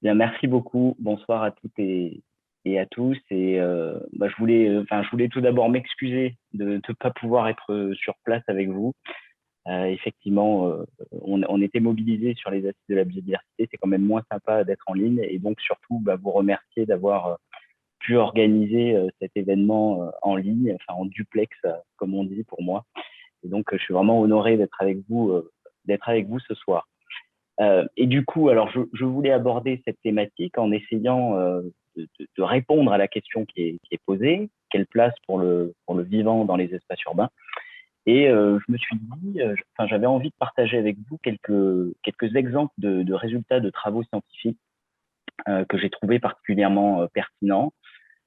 Bien, merci beaucoup. Bonsoir à toutes et à tous. Je voulais tout d'abord m'excuser de ne pas pouvoir être sur place avec vous. Effectivement, on était mobilisés sur les assises de la biodiversité. C'est quand même moins sympa d'être en ligne. Et donc, surtout, vous remercier d'avoir pu organiser cet événement en ligne, enfin en duplex, comme on dit pour moi. Et donc, je suis vraiment honoré d'être avec vous ce soir. Et du coup, alors je voulais aborder cette thématique en essayant de répondre à la question qui est posée, quelle place pour le vivant dans les espaces urbains. Et je me suis dit, j'avais envie de partager avec vous quelques exemples de résultats de travaux scientifiques que j'ai trouvé particulièrement pertinents,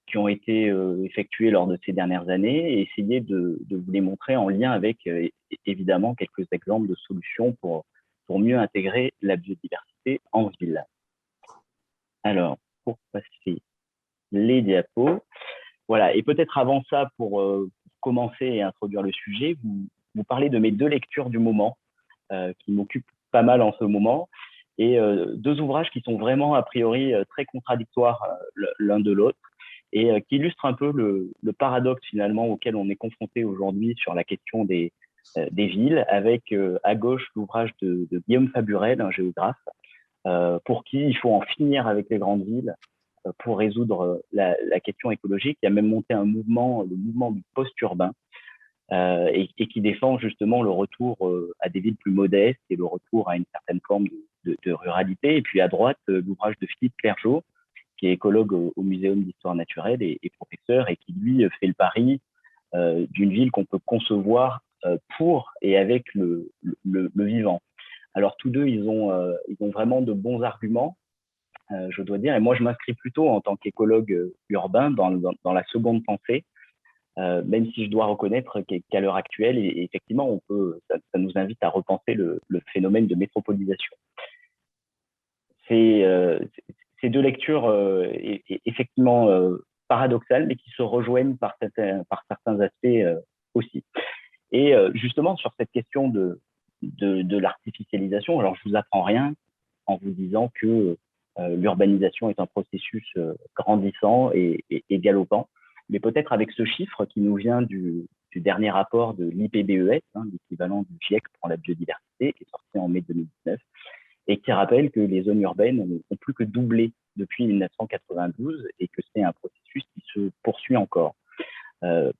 qui ont été effectués lors de ces dernières années, et essayer de vous les montrer en lien avec évidemment quelques exemples de solutions pour mieux intégrer la biodiversité en ville. Alors, pour passer les diapos, voilà, et peut-être avant ça, pour commencer et introduire le sujet, vous parlez de mes deux lectures du moment, qui m'occupent pas mal en ce moment, et deux ouvrages qui sont vraiment a priori très contradictoires l'un de l'autre, et qui illustrent un peu le paradoxe finalement auquel on est confronté aujourd'hui sur la question des villes, avec à gauche l'ouvrage de Guillaume Faburel, un géographe, pour qui il faut en finir avec les grandes villes pour résoudre la question écologique. Il y a même monté un mouvement, le mouvement du post-urbain, et qui défend justement le retour à des villes plus modestes et le retour à une certaine forme de ruralité. Et puis à droite, l'ouvrage de Philippe Clergeau, qui est écologue au Muséum d'histoire naturelle et professeur, et qui lui fait le pari d'une ville qu'on peut concevoir pour et avec le vivant. Alors tous deux, ils ont vraiment de bons arguments, je dois dire, et moi je m'inscris plutôt en tant qu'écologue urbain dans la seconde pensée, même si je dois reconnaître qu'à l'heure actuelle, et effectivement, ça nous invite à repenser le phénomène de métropolisation. Ces deux lectures effectivement paradoxales, mais qui se rejoignent par certains aspects aussi. Et justement, sur cette question de l'artificialisation, alors je vous apprends rien en vous disant que l'urbanisation est un processus grandissant et galopant, mais peut-être avec ce chiffre qui nous vient du dernier rapport de l'IPBES, l'équivalent du GIEC pour la biodiversité, qui est sorti en mai 2019, et qui rappelle que les zones urbaines n'ont plus que doublé depuis 1992 et que c'est un processus qui se poursuit encore.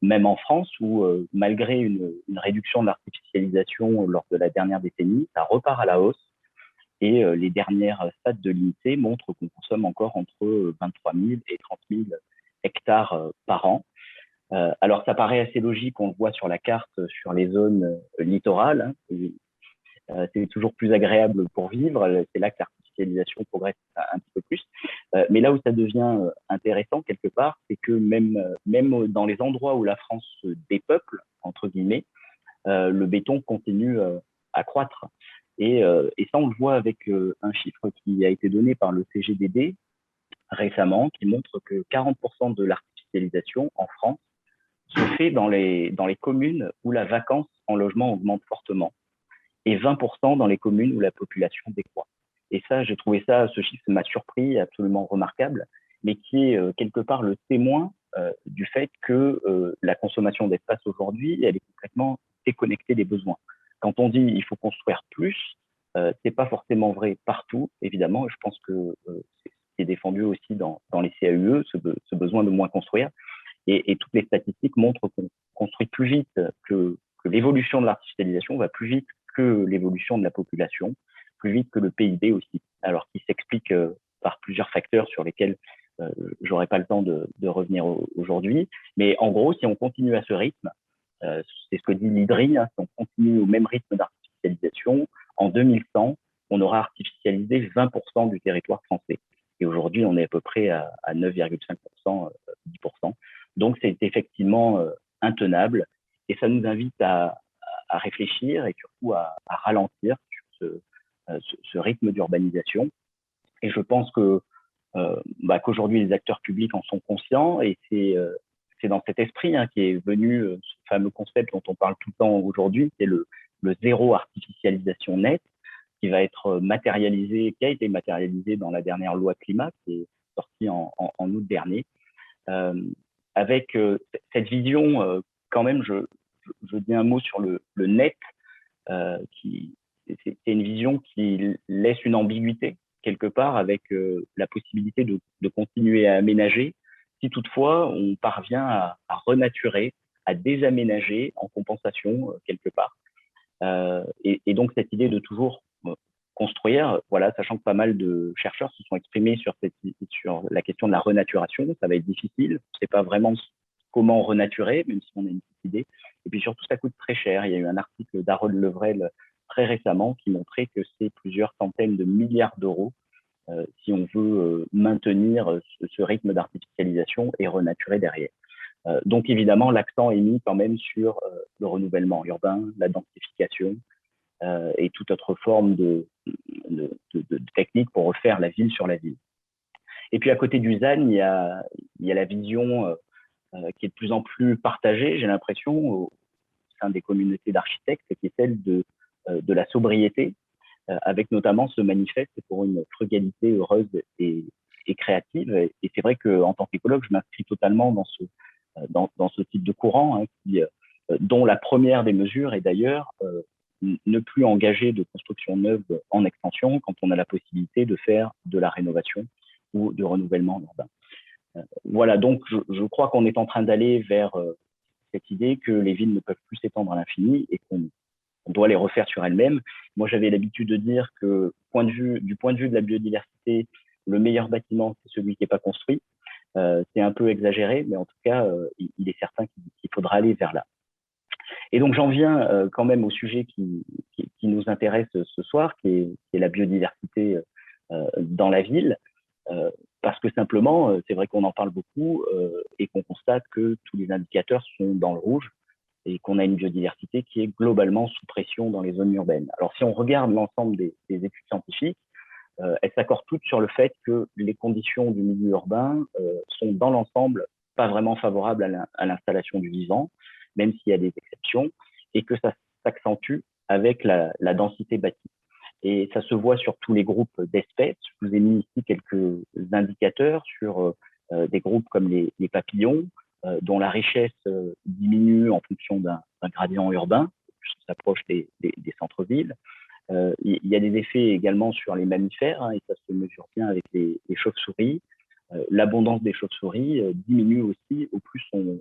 Même en France, où malgré une réduction de l'artificialisation lors de la dernière décennie, ça repart à la hausse, et les dernières stats de l'INSEE montrent qu'on consomme encore entre 23 000 et 30 000 hectares par an. Alors ça paraît assez logique, on le voit sur la carte, sur les zones littorales, c'est toujours plus agréable pour vivre, c'est là que l'artificialisation progresse un petit peu plus. Mais là où ça devient intéressant quelque part, c'est que même dans les endroits où la France se dépeuple, entre guillemets, le béton continue à croître. Et ça, on le voit avec un chiffre qui a été donné par le CGDD récemment, qui montre que 40% de l'artificialisation en France se fait dans les communes où la vacance en logement augmente fortement, et 20% dans les communes où la population décroît. Et ça, j'ai trouvé ce chiffre m'a surpris, absolument remarquable, mais qui est quelque part le témoin du fait que la consommation d'espace aujourd'hui, elle est complètement déconnectée des besoins. Quand on dit il faut construire plus, c'est pas forcément vrai partout, évidemment. Je pense que c'est défendu aussi dans les CAUE, ce besoin de moins construire. Et toutes les statistiques montrent qu'on construit plus vite, que l'évolution de l'artificialisation va plus vite que l'évolution de la population, plus vite que le PIB aussi, alors qui s'explique par plusieurs facteurs sur lesquels j'aurai pas le temps de revenir aujourd'hui. Mais en gros, si on continue à ce rythme, c'est ce que dit l'IDRI, si on continue au même rythme d'artificialisation, en 2100, on aura artificialisé 20% du territoire français. Et aujourd'hui, on est à peu près à 9,5%, 10%. Donc, c'est effectivement intenable, et ça nous invite à réfléchir et surtout à ralentir sur ce rythme d'urbanisation. Et je pense qu'aujourd'hui, les acteurs publics en sont conscients, et c'est dans cet esprit qui est venu ce fameux concept dont on parle tout le temps aujourd'hui, qui est le zéro artificialisation nette, qui va être matérialisé, qui a été matérialisé dans la dernière loi climat qui est sortie en août dernier, avec cette vision, quand même, je dis un mot sur le net, c'est une vision qui laisse une ambiguïté quelque part avec la possibilité de continuer à aménager si toutefois on parvient à renaturer, à désaménager en compensation quelque part. Et donc cette idée de toujours construire, voilà, sachant que pas mal de chercheurs se sont exprimés sur la question de la renaturation, ça va être difficile, on ne sait pas vraiment comment renaturer, même si on a une petite idée. Et puis surtout, ça coûte très cher. Il y a eu un article d'Harold Levrel très récemment qui montrait que c'est plusieurs centaines de milliards d'euros si on veut maintenir ce rythme d'artificialisation et renaturer derrière. Donc évidemment, l'accent est mis quand même sur le renouvellement urbain, la densification et toute autre forme de technique pour refaire la ville sur la ville. Et puis à côté du ZAN, il y a la vision qui est de plus en plus partagée, j'ai l'impression, au sein des communautés d'architectes, qui est celle de la sobriété, avec notamment ce manifeste pour une frugalité heureuse et créative. Et c'est vrai qu'en tant qu'écologue, je m'inscris totalement dans ce type de courant, dont la première des mesures est d'ailleurs ne plus engager de construction neuve en extension quand on a la possibilité de faire de la rénovation ou du renouvellement urbain. Voilà, donc je crois qu'on est en train d'aller vers cette idée que les villes ne peuvent plus s'étendre à l'infini et qu'on doit les refaire sur elles-mêmes. Moi, j'avais l'habitude de dire que du point de vue de la biodiversité, le meilleur bâtiment, c'est celui qui n'est pas construit. C'est un peu exagéré, mais en tout cas, il est certain qu'il faudra aller vers là. Et donc, j'en viens quand même au sujet qui nous intéresse ce soir, qui est la biodiversité dans la ville. Parce que simplement, c'est vrai qu'on en parle beaucoup et qu'on constate que tous les indicateurs sont dans le rouge et qu'on a une biodiversité qui est globalement sous pression dans les zones urbaines. Alors, si on regarde l'ensemble des études scientifiques, elles s'accordent toutes sur le fait que les conditions du milieu urbain sont dans l'ensemble pas vraiment favorables à l'installation du vivant, même s'il y a des exceptions, et que ça s'accentue avec la densité bâtie. Et ça se voit sur tous les groupes d'espèces. Je vous ai mis ici quelques indicateurs sur des groupes comme les papillons, dont la richesse diminue en fonction d'un gradient urbain, plus on s'approche des centres-villes. Il y a des effets également sur les mammifères, et ça se mesure bien avec les chauves-souris. L'abondance des chauves-souris diminue aussi au plus on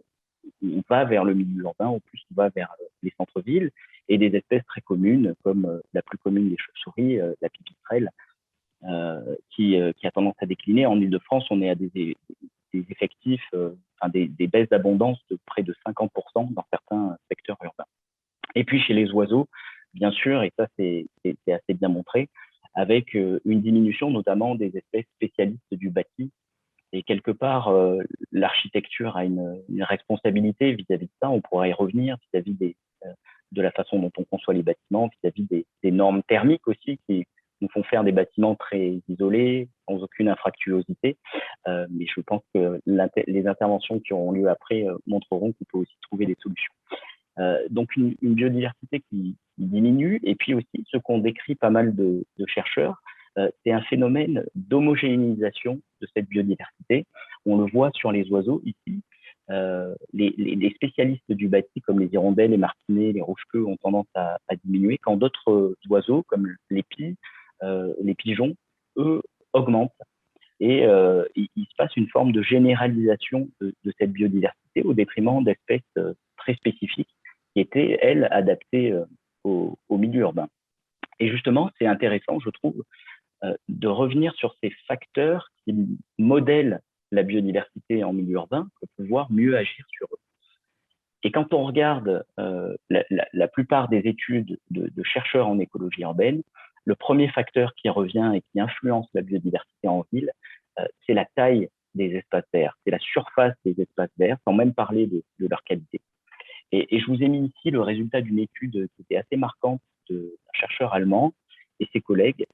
va vers le milieu urbain, au plus on va vers les centres-villes, et des espèces très communes, comme la plus commune des chauves-souris, la pipistrelle, qui a tendance à décliner. En Île-de-France, on est à des effectifs, des baisses d'abondance de près de 50% dans certains secteurs urbains. Et puis chez les oiseaux, bien sûr, et ça c'est assez bien montré, avec une diminution notamment des espèces spécialistes du bâti. Et quelque part, l'architecture a une responsabilité vis-à-vis de ça. On pourra y revenir vis-à-vis de la façon dont on conçoit les bâtiments, vis-à-vis des normes thermiques aussi qui nous font faire des bâtiments très isolés, sans aucune infractuosité. Mais je pense que les interventions qui auront lieu après montreront qu'on peut aussi trouver des solutions. Donc une biodiversité qui diminue, et puis aussi ce qu'ont décrit pas mal de chercheurs, c'est un phénomène d'homogénéisation de cette biodiversité. On le voit sur les oiseaux ici. Les spécialistes du bâti, comme les hirondelles, les martinets, les rouge-queues, ont tendance à diminuer, quand d'autres oiseaux, comme les pies, les pigeons, eux, augmentent. Et il se passe une forme de généralisation de cette biodiversité au détriment d'espèces très spécifiques qui étaient, elles, adaptées au milieu urbain. Et justement, c'est intéressant, je trouve, de revenir sur ces facteurs qui modèlent la biodiversité en milieu urbain pour pouvoir mieux agir sur eux. Et quand on regarde la plupart des études de chercheurs en écologie urbaine, le premier facteur qui revient et qui influence la biodiversité en ville, c'est la taille des espaces verts, c'est la surface des espaces verts, sans même parler de leur qualité. Et je vous ai mis ici le résultat d'une étude qui était assez marquante d'un chercheur allemand et ses collègues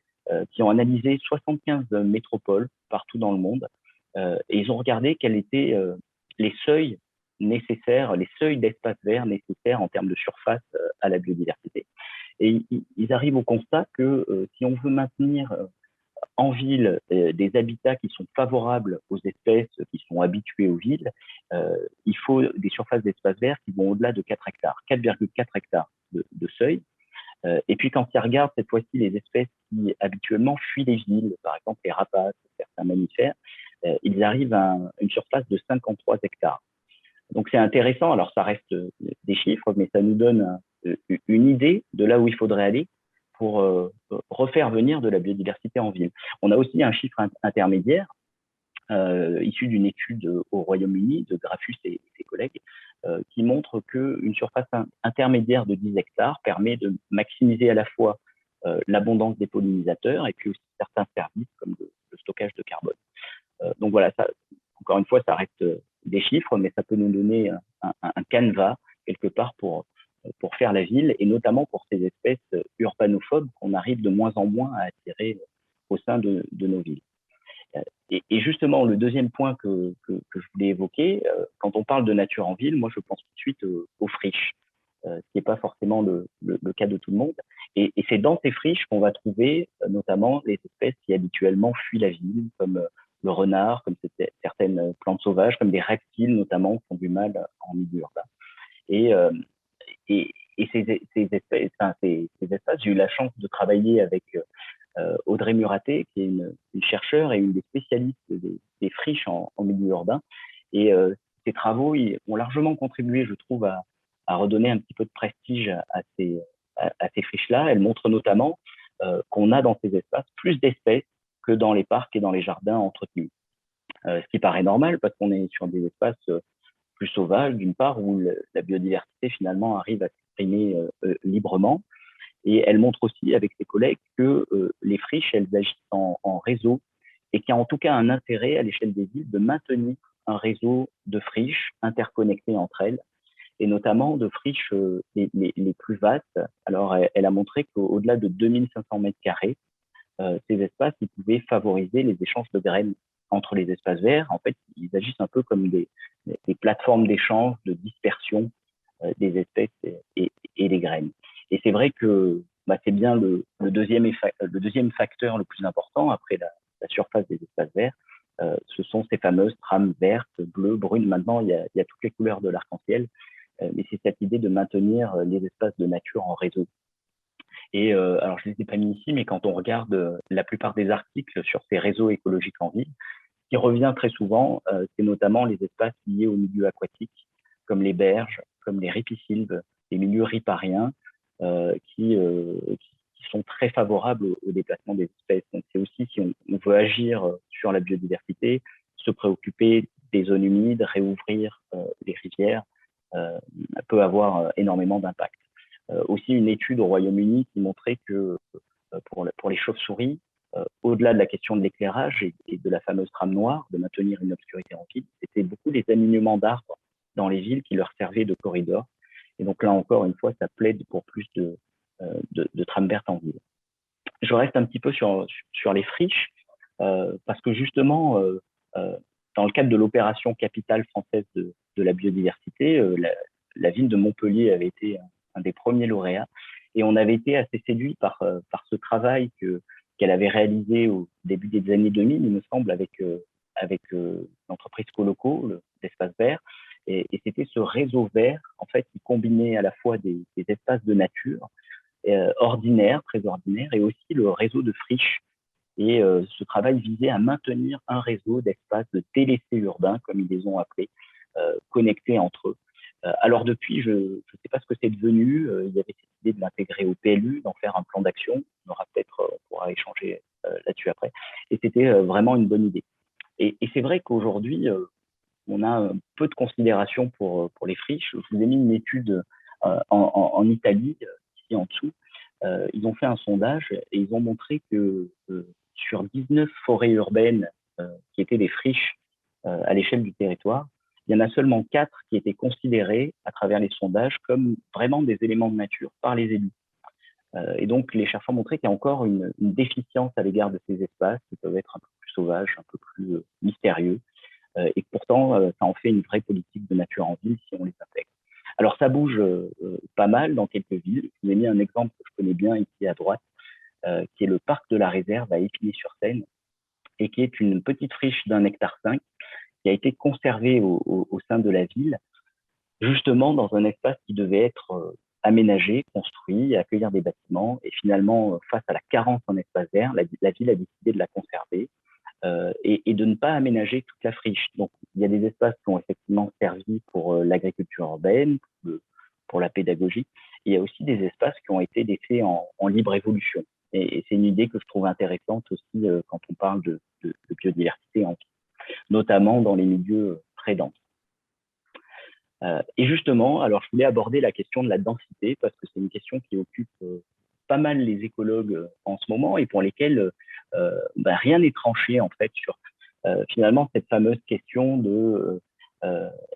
qui ont analysé 75 métropoles partout dans le monde et ils ont regardé quels étaient les seuils nécessaires, les seuils d'espace vert nécessaires en termes de surface à la biodiversité. Et ils arrivent au constat que si on veut maintenir en ville des habitats qui sont favorables aux espèces qui sont habituées aux villes, il faut des surfaces d'espace vert qui vont au-delà de 4 hectares, 4,4 hectares de seuil. Et puis quand ils regardent cette fois-ci les espèces qui habituellement fuient les villes, par exemple les rapaces, certains mammifères, ils arrivent à une surface de 53 hectares. Donc c'est intéressant, alors ça reste des chiffres, mais ça nous donne une idée de là où il faudrait aller pour refaire venir de la biodiversité en ville. On a aussi un chiffre intermédiaire issu d'une étude au Royaume-Uni de Grafus et ses collègues qui montre qu'une surface intermédiaire de 10 hectares permet de maximiser à la fois l'abondance des pollinisateurs et puis aussi certains services comme le stockage de carbone. Donc voilà, ça, encore une fois, ça reste des chiffres, mais ça peut nous donner un canevas quelque part pour faire la ville et notamment pour ces espèces urbanophobes qu'on arrive de moins en moins à attirer au sein de nos villes. Et justement, le deuxième point que je voulais évoquer, quand on parle de nature en ville, moi je pense tout de suite aux friches, ce qui n'est pas forcément le cas de tout le monde. Et c'est dans ces friches qu'on va trouver notamment les espèces qui habituellement fuient la ville, comme le renard, comme certaines plantes sauvages, comme des reptiles notamment qui font du mal en milieu urbain. Et, ces espèces, j'ai eu la chance de travailler avec Audrey Muraté, qui est une chercheure et une des spécialistes des friches en milieu urbain. Et ces travaux ont largement contribué, je trouve, à redonner un petit peu de prestige à ces friches-là. Elles montrent notamment qu'on a dans ces espaces plus d'espèces que dans les parcs et dans les jardins entretenus. Ce qui paraît normal parce qu'on est sur des espaces plus sauvages, d'une part, où la biodiversité finalement arrive à s'exprimer librement. Et elle montre aussi avec ses collègues que les friches, elles agissent en réseau et qu'il y a en tout cas un intérêt à l'échelle des villes de maintenir un réseau de friches interconnectées entre elles et notamment de friches les plus vastes. Alors, elle a montré qu'au-delà de 2500 mètres carrés, ces espaces, ils pouvaient favoriser les échanges de graines entre les espaces verts. En fait, ils agissent un peu comme des plateformes d'échange, de dispersion des espèces et des graines. Et c'est vrai que c'est bien le deuxième facteur le plus important après la surface des espaces verts. Ce sont ces fameuses trames vertes, bleues, brunes. Maintenant, il y a toutes les couleurs de l'arc-en-ciel. Mais c'est cette idée de maintenir les espaces de nature en réseau. Et alors, je ne les ai pas mis ici, mais quand on regarde la plupart des articles sur ces réseaux écologiques en ville, ce qui revient très souvent, c'est notamment les espaces liés aux milieux aquatiques, comme les berges, comme les ripisylves, les milieux ripariens, qui sont très favorables au déplacement des espèces. Donc, c'est aussi, si on veut agir sur la biodiversité, se préoccuper des zones humides, réouvrir les rivières, peut avoir énormément d'impact. Aussi une étude au Royaume-Uni qui montrait que pour les chauves-souris, au-delà de la question de l'éclairage et de la fameuse trame noire, de maintenir une obscurité en ville, c'était beaucoup les alignements d'arbres dans les villes qui leur servaient de corridor. Et donc là encore, une fois, ça plaide pour plus de trames vertes en ville. Je reste un petit peu sur les friches, parce que justement, dans le cadre de l'opération capitale française de la biodiversité, la ville de Montpellier avait été un des premiers lauréats, et on avait été assez séduit par ce travail qu'elle avait réalisé au début des années 2000, il me semble, avec l'entreprise Coloco, l'espace vert, et c'était ce réseau vert, en fait, qui combinait à la fois des espaces de nature ordinaires, très ordinaires, et aussi le réseau de friches. Et ce travail visait à maintenir un réseau d'espaces de délaissés urbains, comme ils les ont appelés, connectés entre eux. Alors depuis, je ne sais pas ce que c'est devenu. Il y avait cette idée de l'intégrer au PLU, d'en faire un plan d'action. On pourra échanger là-dessus après. Et c'était vraiment une bonne idée. Et c'est vrai qu'aujourd'hui, on a un peu de considération pour les friches. Je vous ai mis une étude en Italie, ici en dessous. Ils ont fait un sondage et ils ont montré que sur 19 forêts urbaines qui étaient des friches à l'échelle du territoire, il y en a seulement 4 qui étaient considérés à travers les sondages comme vraiment des éléments de nature par les élus. Et donc, les chercheurs montraient qu'il y a encore une déficience à l'égard de ces espaces qui peuvent être un peu plus sauvages, un peu plus mystérieux, et pourtant, ça en fait une vraie politique de nature en ville si on les intègre. Alors, ça bouge pas mal dans quelques villes. Je vous ai mis un exemple que je connais bien ici à droite, qui est le parc de la Réserve à Épinay-sur-Seine, et qui est une petite friche d'1,5 hectare qui a été conservée au sein de la ville, justement dans un espace qui devait être aménagé, construit, accueillir des bâtiments. Et finalement, face à la carence en espace vert, la ville a décidé de la conserver et de ne pas aménager toute la friche. Donc, il y a des espaces qui ont effectivement servi pour l'agriculture urbaine, pour la pédagogie. Et il y a aussi des espaces qui ont été laissés en libre évolution. Et c'est une idée que je trouve intéressante aussi quand on parle de biodiversité, notamment dans les milieux très denses. Et justement, alors je voulais aborder la question de la densité parce que c'est une question qui occupe pas mal les écologues en ce moment et pour lesquels rien n'est tranché en fait sur finalement cette fameuse question de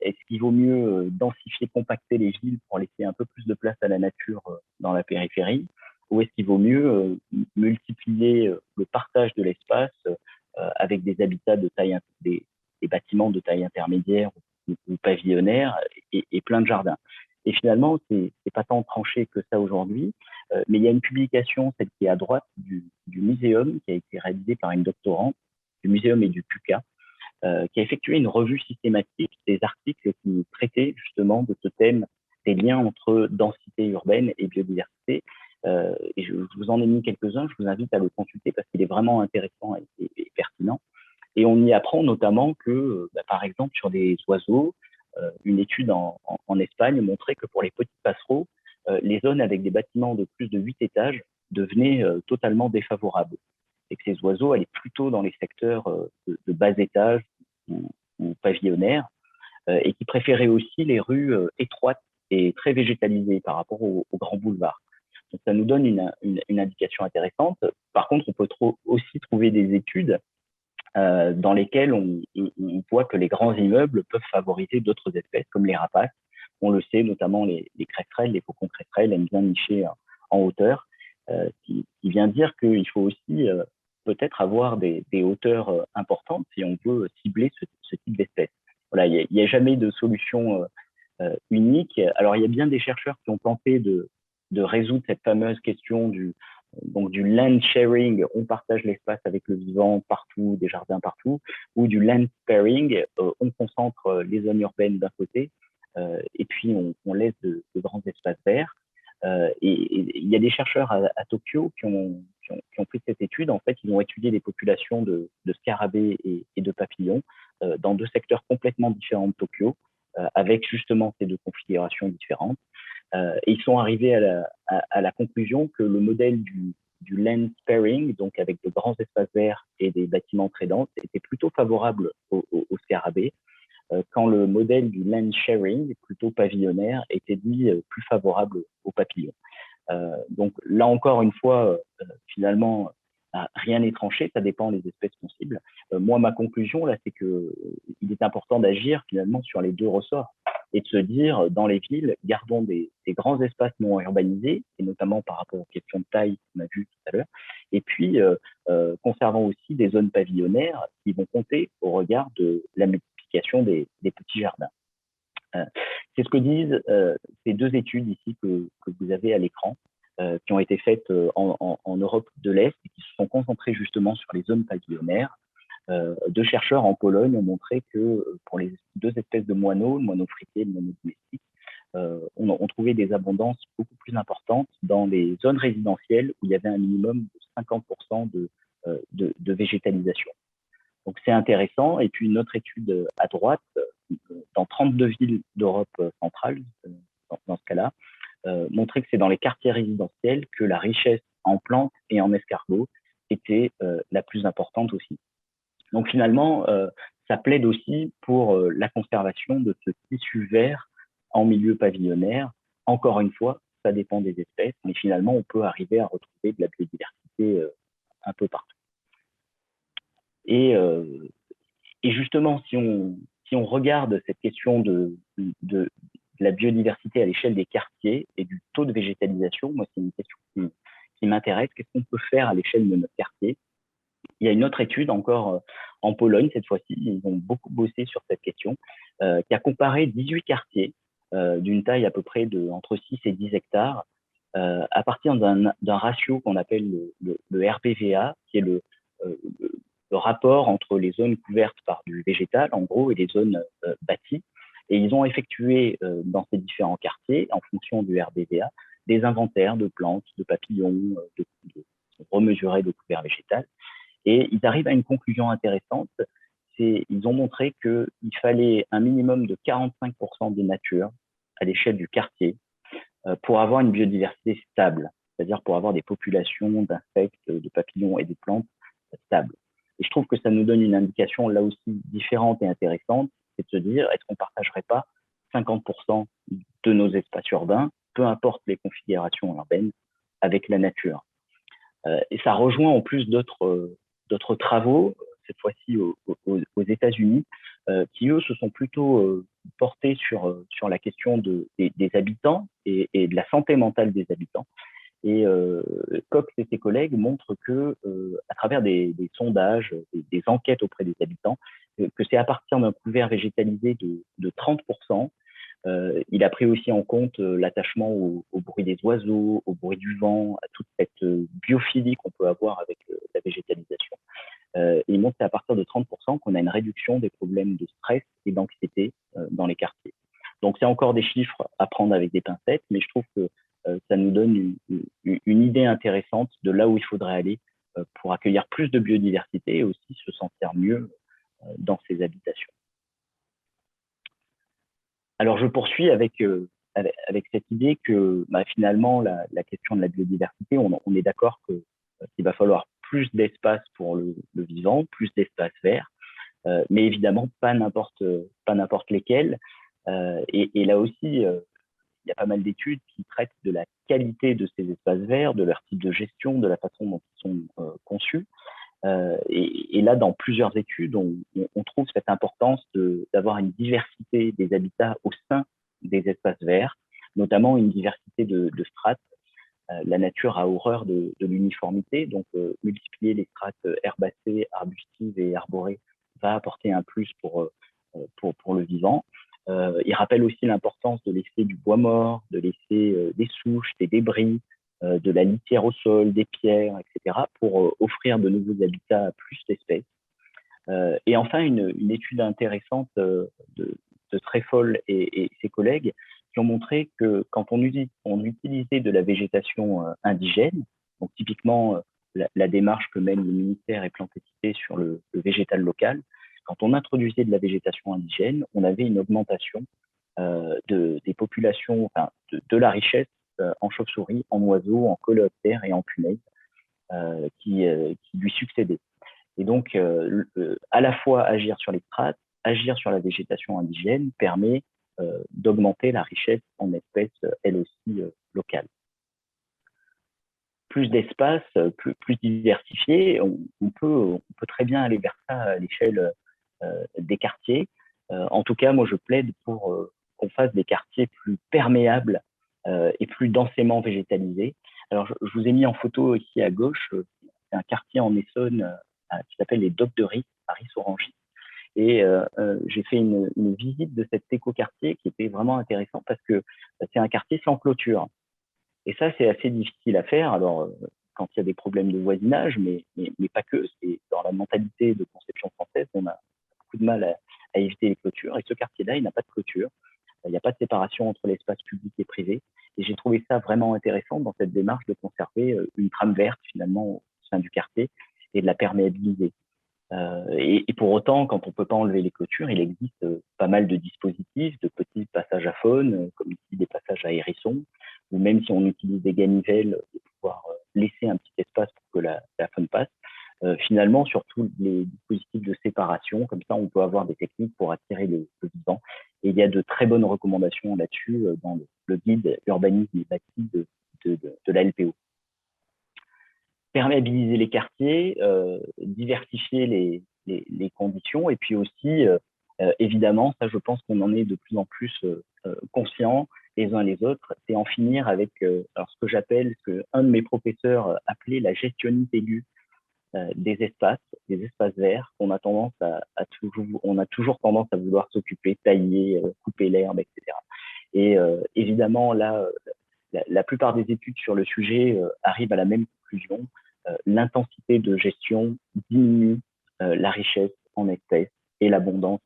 est-ce qu'il vaut mieux densifier, compacter les villes pour laisser un peu plus de place à la nature dans la périphérie, ou est-ce qu'il vaut mieux multiplier le partage de l'espace avec des habitats de taille, des bâtiments de taille intermédiaire ou pavillonnaire et plein de jardins. Et finalement, c'est pas tant tranché que ça aujourd'hui, mais il y a une publication, celle qui est à droite, du Muséum, qui a été réalisée par une doctorante du Muséum et du PUCA, qui a effectué une revue systématique des articles qui traitaient justement de ce thème des liens entre densité urbaine et biodiversité. Et je vous en ai mis quelques-uns, je vous invite à le consulter parce qu'il est vraiment intéressant et pertinent. Et on y apprend notamment que, par exemple, sur des oiseaux, une étude en Espagne montrait que pour les petits passereaux, les zones avec des bâtiments de plus de 8 étages devenaient totalement défavorables. Et que ces oiseaux allaient plutôt dans les secteurs de bas étage ou pavillonnaires, et qui préféraient aussi les rues étroites et très végétalisées par rapport aux grands boulevards. Donc ça nous donne une indication intéressante. Par contre, on peut aussi trouver des études dans lesquelles on voit que les grands immeubles peuvent favoriser d'autres espèces, comme les rapaces. On le sait, notamment les cresserelles, les faucons cresserelles aiment bien nicher en hauteur, qui vient dire qu'il faut aussi peut-être avoir des hauteurs importantes si on veut cibler ce type d'espèces. Voilà, il n'y a jamais de solution unique. Alors, il y a bien des chercheurs qui ont tenté de résoudre cette fameuse question du land sharing, on partage l'espace avec le vivant partout, des jardins partout, ou du land sparing, on concentre les zones urbaines d'un côté, et puis on laisse de grands espaces verts. Et il y a des chercheurs à Tokyo qui ont fait cette étude. En fait, ils ont étudié les populations de scarabées et de papillons dans deux secteurs complètement différents de Tokyo, avec justement ces deux configurations différentes. Et ils sont arrivés à la conclusion que le modèle du land sparing, donc avec de grands espaces verts et des bâtiments très denses, était plutôt favorable aux scarabées, quand le modèle du land sharing, plutôt pavillonnaire, était lui plus favorable aux papillons. Donc là encore une fois, finalement, rien n'est tranché, ça dépend des espèces qu'on cible. Moi, ma conclusion là, c'est que il est important d'agir finalement sur les deux ressorts et de se dire, dans les villes, gardons des grands espaces non urbanisés, et notamment par rapport aux questions de taille qu'on a vu tout à l'heure, et puis conservons aussi des zones pavillonnaires qui vont compter au regard de la multiplication des petits jardins. C'est ce que disent ces deux études ici que vous avez à l'écran, qui ont été faites en Europe de l'Est et qui se sont concentrées justement sur les zones pavillonnaires. Deux chercheurs en Pologne ont montré que pour les deux espèces de moineaux, le moineau frité et le moineau domestique, on trouvait des abondances beaucoup plus importantes dans les zones résidentielles où il y avait un minimum de 50% de végétalisation. Donc c'est intéressant. Et puis une autre étude à droite, dans 32 villes d'Europe centrale, dans ce cas-là, montrait que c'est dans les quartiers résidentiels que la richesse en plantes et en escargots était la plus importante aussi. Donc finalement, ça plaide aussi pour la conservation de ce tissu vert en milieu pavillonnaire. Encore une fois, ça dépend des espèces, mais finalement, on peut arriver à retrouver de la biodiversité un peu partout. Et justement, si on regarde cette question de la biodiversité à l'échelle des quartiers et du taux de végétalisation, moi, c'est une question qui m'intéresse. Qu'est-ce qu'on peut faire à l'échelle de notre quartier? Il y a une autre étude encore en Pologne, cette fois-ci, ils ont beaucoup bossé sur cette question, qui a comparé 18 quartiers d'une taille à peu près de entre 6 et 10 hectares, à partir d'un ratio qu'on appelle le RBVA, qui est le rapport entre les zones couvertes par du végétal, en gros, et les zones bâties. Et ils ont effectué dans ces différents quartiers, en fonction du RBVA, des inventaires de plantes, de papillons, remesurés de couvert végétal. Et ils arrivent à une conclusion intéressante. Ils ont montré qu'il fallait un minimum de 45% de nature à l'échelle du quartier pour avoir une biodiversité stable, c'est-à-dire pour avoir des populations d'insectes, de papillons et de plantes stables. Et je trouve que ça nous donne une indication là aussi différente et intéressante, c'est de se dire, est-ce qu'on ne partagerait pas 50% de nos espaces urbains, peu importe les configurations urbaines, avec la nature. Et ça rejoint en plus d'autres travaux, cette fois-ci aux États-Unis, qui eux se sont plutôt portés sur la question des habitants et de la santé mentale des habitants. Et Cox et ses collègues montrent que, à travers des sondages, des enquêtes auprès des habitants, que c'est à partir d'un couvert végétalisé de 30%. Il a pris aussi en compte l'attachement au bruit des oiseaux, au bruit du vent, à toute cette biophilie qu'on peut avoir avec la végétalisation. Et il montre qu'à partir de 30% qu'on a une réduction des problèmes de stress et d'anxiété dans les quartiers. Donc c'est encore des chiffres à prendre avec des pincettes, mais je trouve que ça nous donne une idée intéressante de là où il faudrait aller pour accueillir plus de biodiversité et aussi se sentir mieux dans ces habitations. Alors je poursuis avec cette idée que finalement la question de la biodiversité, on est d'accord qu'il va falloir plus d'espace pour le vivant, plus d'espace vert, mais évidemment pas n'importe lesquels. Et là aussi, il y a pas mal d'études qui traitent de la qualité de ces espaces verts, de leur type de gestion, de la façon dont ils sont conçus. Et là, dans plusieurs études, on trouve cette importance d'avoir une diversité des habitats au sein des espaces verts, notamment une diversité de strates. La nature a horreur de l'uniformité, donc multiplier les strates herbacées, arbustives et arborées va apporter un plus pour le vivant. Il rappelle aussi l'importance de laisser du bois mort, de laisser des souches, des débris, de la litière au sol, des pierres, etc., pour offrir de nouveaux habitats à plus d'espèces. Et enfin, une étude intéressante de Trefol et ses collègues qui ont montré que quand on utilisait de la végétation indigène, donc typiquement la démarche que mène le ministère et Plantes et Cités sur le végétal local, quand on introduisait de la végétation indigène, on avait une augmentation des populations, enfin, de la richesse en chauve-souris, en oiseaux, en coléoptères et en punaises qui lui succédaient. Et donc, à la fois agir sur les strates, agir sur la végétation indigène permet d'augmenter la richesse en espèces, elle aussi, locales. Plus d'espace, plus diversifié, on peut très bien aller vers ça à l'échelle des quartiers. En tout cas, moi, je plaide pour qu'on fasse des quartiers plus perméables et plus densément végétalisés. Alors, je vous ai mis en photo ici à gauche, c'est un quartier en Essonne qui s'appelle les Docks de Ris, à Ris-Orangis. Et j'ai fait une visite de cet écoquartier qui était vraiment intéressant parce que c'est un quartier sans clôture. Et ça, c'est assez difficile à faire. Alors, quand il y a des problèmes de voisinage, mais pas que. C'est dans la mentalité de conception française, on a beaucoup de mal à éviter les clôtures. Et ce quartier-là, il n'a pas de clôture. Il n'y a pas de séparation entre l'espace public et privé. Et j'ai trouvé ça vraiment intéressant dans cette démarche de conserver une trame verte, finalement, au sein du quartier et de la perméabiliser. Et pour autant, quand on ne peut pas enlever les clôtures, il existe pas mal de dispositifs, de petits passages à faune, comme ici des passages à hérissons, ou même si on utilise des ganivelles, de pouvoir laisser un petit espace pour que la faune passe. Finalement, sur tous les dispositifs de séparation, comme ça, on peut avoir des techniques pour attirer le vivant. Et il y a de très bonnes recommandations là-dessus dans le guide urbanisme et bâti de la LPO. Perméabiliser les quartiers, diversifier les conditions, et puis aussi, évidemment, ça je pense qu'on en est de plus en plus conscients les uns les autres, c'est en finir avec alors ce que j'appelle, ce que un de mes professeurs appelait la gestionnite aiguë des espaces verts, qu'on a tendance on a toujours tendance à vouloir s'occuper, tailler, couper l'herbe, etc. Et évidemment, là, la plupart des études sur le sujet arrivent à la même conclusion. L'intensité de gestion diminue la richesse en espèces et l'abondance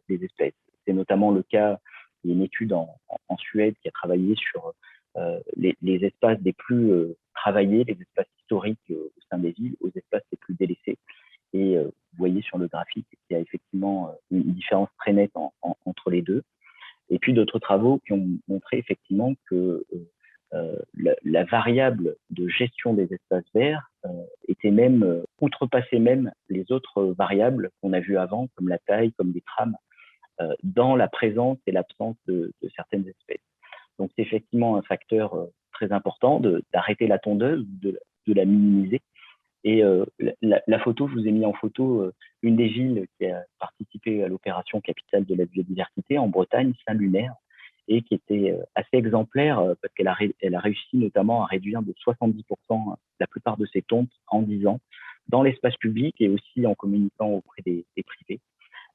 des espèces. C'est notamment le cas, il y a une étude en Suède qui a travaillé sur les espaces les plus travaillés, les espaces historiques au sein des villes, aux espaces les plus délaissés. Et vous voyez sur le graphique qu'il y a effectivement une différence très nette entre les deux. Et puis d'autres travaux qui ont montré effectivement que la variable de gestion des espaces verts était même outrepassait même les autres variables qu'on a vues avant, comme la taille, comme les trames, dans la présence et l'absence de certaines espèces. Donc c'est effectivement un facteur très important d'arrêter la tondeuse, de la minimiser. Et la photo, je vous ai mis en photo une des villes qui a participé à l'opération Capitale de la biodiversité en Bretagne, Saint-Lunaire, et qui était assez exemplaire parce qu'elle a réussi notamment à réduire de 70% la plupart de ses tontes en 10 ans dans l'espace public et aussi en communiquant auprès des privés,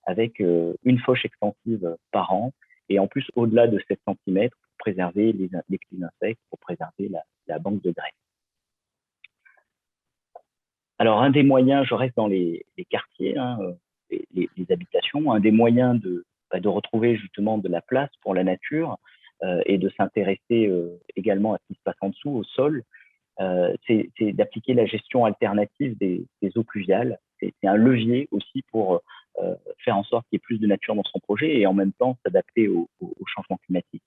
avec une fauche extensive par an et en plus au-delà de 7 cm pour préserver les petits insectes, pour préserver la banque de graines. Alors, un des moyens, je reste dans les quartiers, hein, les habitations, un des moyens de retrouver justement de la place pour la nature et de s'intéresser également à ce qui se passe en dessous, au sol, c'est d'appliquer la gestion alternative des eaux pluviales. C'est un levier aussi pour faire en sorte qu'il y ait plus de nature dans son projet et en même temps s'adapter au changement climatique.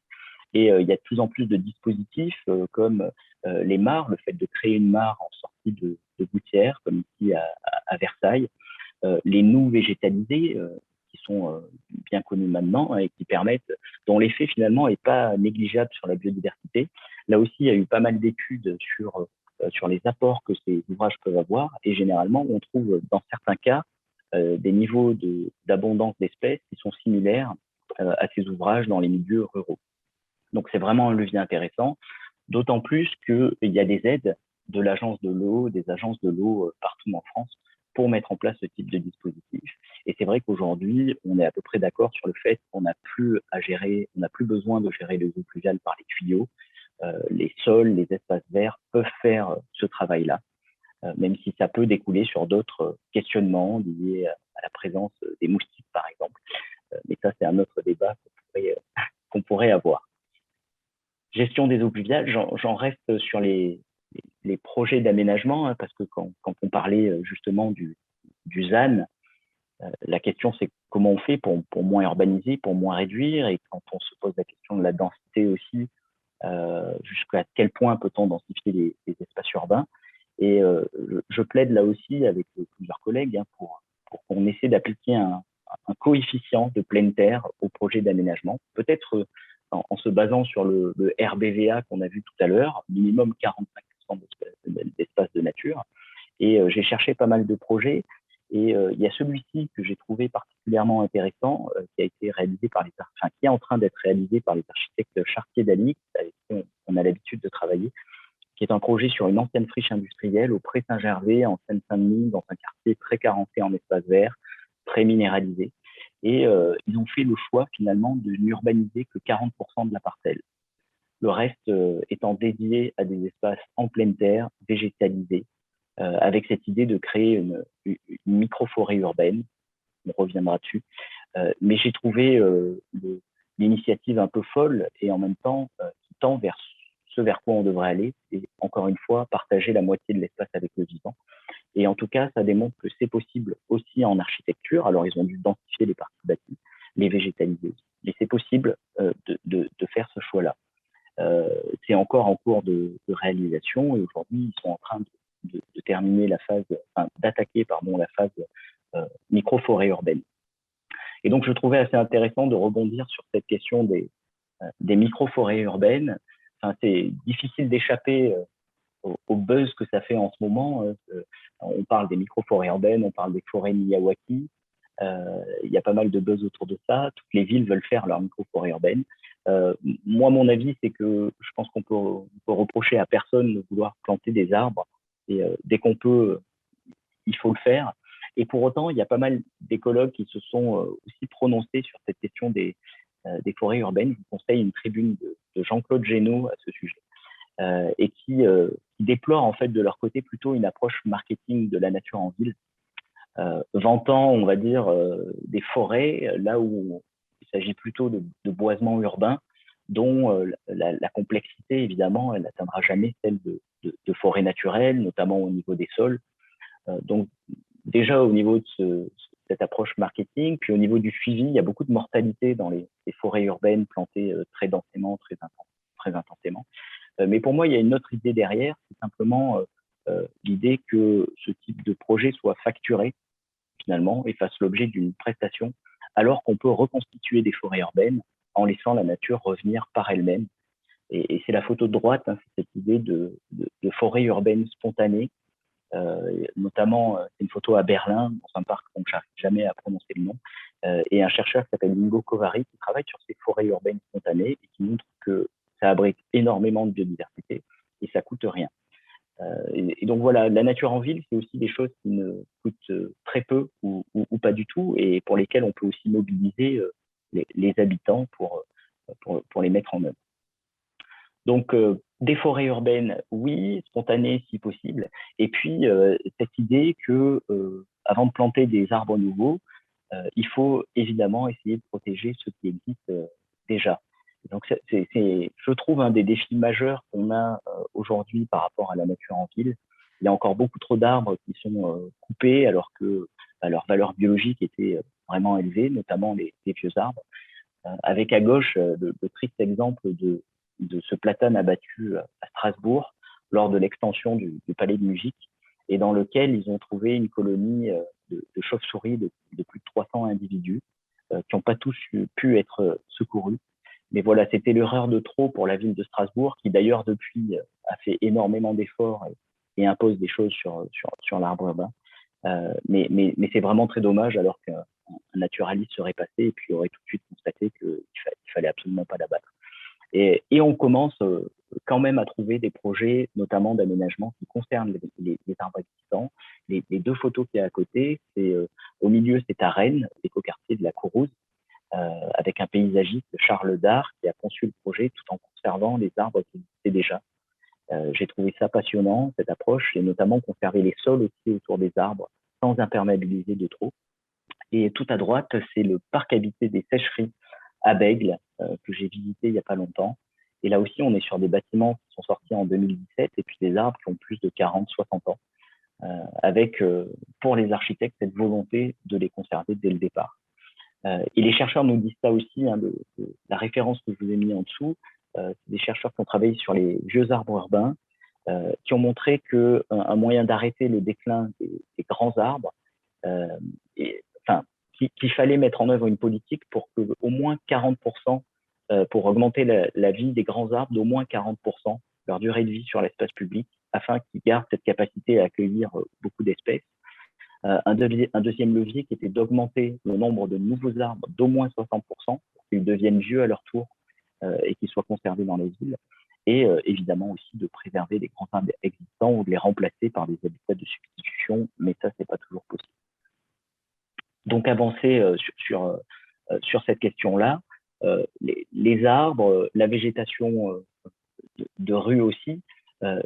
Et il y a de plus en plus de dispositifs comme les mares, le fait de créer une mare en sortie de gouttière, comme ici à Versailles, les noues végétalisées qui sont bien connues maintenant et qui permettent, dont l'effet finalement n'est pas négligeable sur la biodiversité. Là aussi, il y a eu pas mal d'études sur les apports que ces ouvrages peuvent avoir et généralement, on trouve dans certains cas des niveaux d'abondance d'espèces qui sont similaires à ces ouvrages dans les milieux ruraux. Donc, c'est vraiment un levier intéressant, d'autant plus qu'il y a des aides de l'agence de l'eau, des agences de l'eau partout en France pour mettre en place ce type de dispositif. Et c'est vrai qu'aujourd'hui, on est à peu près d'accord sur le fait qu'on n'a plus à gérer, on n'a plus besoin de gérer les eaux pluviales par les tuyaux. Les sols, les espaces verts peuvent faire ce travail-là, même si ça peut découler sur d'autres questionnements liés à la présence des moustiques, par exemple. Mais ça, c'est un autre débat qu'on pourrait avoir. Gestion des eaux pluviales, j'en reste sur les projets d'aménagement, hein, parce que quand on parlait justement du ZAN, la question c'est comment on fait pour moins urbaniser, pour moins réduire, et quand on se pose la question de la densité aussi, jusqu'à quel point peut-on densifier les espaces urbains. Et je plaide là aussi avec plusieurs collègues hein, pour qu'on essaie d'appliquer un coefficient de pleine terre au projet d'aménagement, peut-être en se basant sur le RBVA qu'on a vu tout à l'heure, minimum 45% d'espace de nature. Et j'ai cherché pas mal de projets. Et il y a celui-ci que j'ai trouvé particulièrement intéressant, qui a été réalisé qui est en train d'être réalisé par les architectes Chartier-Dalix, avec qui on a l'habitude de travailler, qui est un projet sur une ancienne friche industrielle au Pré-Saint-Gervais, en Seine-Saint-Denis, dans un quartier très carencé en espace vert, très minéralisé. Et ils ont fait le choix finalement de n'urbaniser que 40% de la parcelle. Le reste étant dédié à des espaces en pleine terre, végétalisés, avec cette idée de créer une micro-forêt urbaine. On reviendra dessus. Mais j'ai trouvé l'initiative un peu folle et en même temps qui tend vers ce vers quoi on devrait aller, et encore une fois, partager la moitié de l'espace avec le vivant. Et en tout cas, ça démontre que c'est possible aussi en architecture. Alors, ils ont dû densifier les parties bâties, les végétaliser aussi. Mais c'est possible de faire ce choix-là. C'est encore en cours de réalisation et aujourd'hui, ils sont en train de terminer la phase, d'attaquer la phase micro-forêt urbaine. Et donc, je trouvais assez intéressant de rebondir sur cette question des micro-forêts urbaines. C'est difficile d'échapper au buzz que ça fait en ce moment. On parle des micro-forêts urbaines, on parle des forêts Miyawaki. Il y a pas mal de buzz autour de ça. Toutes les villes veulent faire leur micro-forêt urbaine. Moi, mon avis, c'est que je pense qu'on peut reprocher à personne de vouloir planter des arbres. Et dès qu'on peut, il faut le faire. Et pour autant, il y a pas mal d'écologues qui se sont aussi prononcés sur cette question des des forêts urbaines, je vous conseille une tribune de Jean-Claude Génaud à ce sujet, et qui déplore en fait de leur côté plutôt une approche marketing de la nature en ville, vantant, on va dire, des forêts là où il s'agit plutôt de boisements urbains dont la complexité, évidemment, elle n'atteindra jamais celle de forêts naturelles, notamment au niveau des sols. Donc, déjà au niveau de cette approche marketing, puis au niveau du suivi, il y a beaucoup de mortalité dans les forêts urbaines plantées très densément, très intensément. Mais pour moi, il y a une autre idée derrière, c'est simplement l'idée que ce type de projet soit facturé finalement et fasse l'objet d'une prestation, alors qu'on peut reconstituer des forêts urbaines en laissant la nature revenir par elle-même. Et c'est la photo de droite, hein, c'est cette idée de forêt urbaine spontanée. Notamment, c'est une photo à Berlin, dans un parc dont je n'arrive jamais à prononcer le nom, et un chercheur qui s'appelle Ingo Kovári, qui travaille sur ces forêts urbaines spontanées et qui montre que ça abrite énormément de biodiversité et ça coûte rien. Et donc voilà, la nature en ville, c'est aussi des choses qui ne coûtent très peu ou pas du tout, et pour lesquelles on peut aussi mobiliser les habitants pour les mettre en œuvre. Donc, des forêts urbaines, oui, spontanées si possible. Et puis, cette idée que, avant de planter des arbres nouveaux, il faut évidemment essayer de protéger ceux qui existent déjà. Donc, je trouve, un des défis majeurs qu'on a aujourd'hui par rapport à la nature en ville. Il y a encore beaucoup trop d'arbres qui sont coupés alors que leur valeur biologique était vraiment élevée, notamment les vieux arbres. Avec à gauche le triste exemple de ce platane abattu à Strasbourg lors de l'extension du palais de musique, et dans lequel ils ont trouvé une colonie de chauves-souris de plus de 300 individus qui n'ont pas tous pu être secourus. Mais voilà, c'était l'erreur de trop pour la ville de Strasbourg, qui d'ailleurs depuis a fait énormément d'efforts et impose des choses sur l'arbre urbain. Mais c'est vraiment très dommage, alors qu'un naturaliste serait passé et puis aurait tout de suite constaté qu'il fallait absolument pas l'abattre. Et on commence quand même à trouver des projets, notamment d'aménagement, qui concernent les arbres existants. Les deux photos qu'il y a à côté, au milieu, c'est à Rennes, l'écoquartier de la Courrouze, avec un paysagiste, Charles Dard, qui a conçu le projet tout en conservant les arbres qui existaient déjà. J'ai trouvé ça passionnant, cette approche, et notamment conserver les sols aussi autour des arbres sans imperméabiliser de trop. Et tout à droite, c'est le parc habité des Sécheries à Bègles, que j'ai visité il n'y a pas longtemps. Et là aussi, on est sur des bâtiments qui sont sortis en 2017 et puis des arbres qui ont plus de 40, 60 ans, avec, pour les architectes, cette volonté de les conserver dès le départ. Et les chercheurs nous disent ça aussi, hein, la référence que je vous ai mis en dessous, c'est des chercheurs qui ont travaillé sur les vieux arbres urbains, qui ont montré qu'un moyen d'arrêter le déclin des grands arbres, qu'il fallait mettre en œuvre une politique pour que au moins 40%, pour augmenter la vie des grands arbres d'au moins 40%, leur durée de vie sur l'espace public, afin qu'ils gardent cette capacité à accueillir beaucoup d'espèces. Un deuxième levier qui était d'augmenter le nombre de nouveaux arbres d'au moins 60% pour qu'ils deviennent vieux à leur tour et qu'ils soient conservés dans les villes. Et évidemment aussi de préserver les grands arbres existants ou de les remplacer par des habitats de substitution, mais ça, c'est pas toujours possible. Donc avancer sur cette question-là, les arbres, la végétation de rue aussi,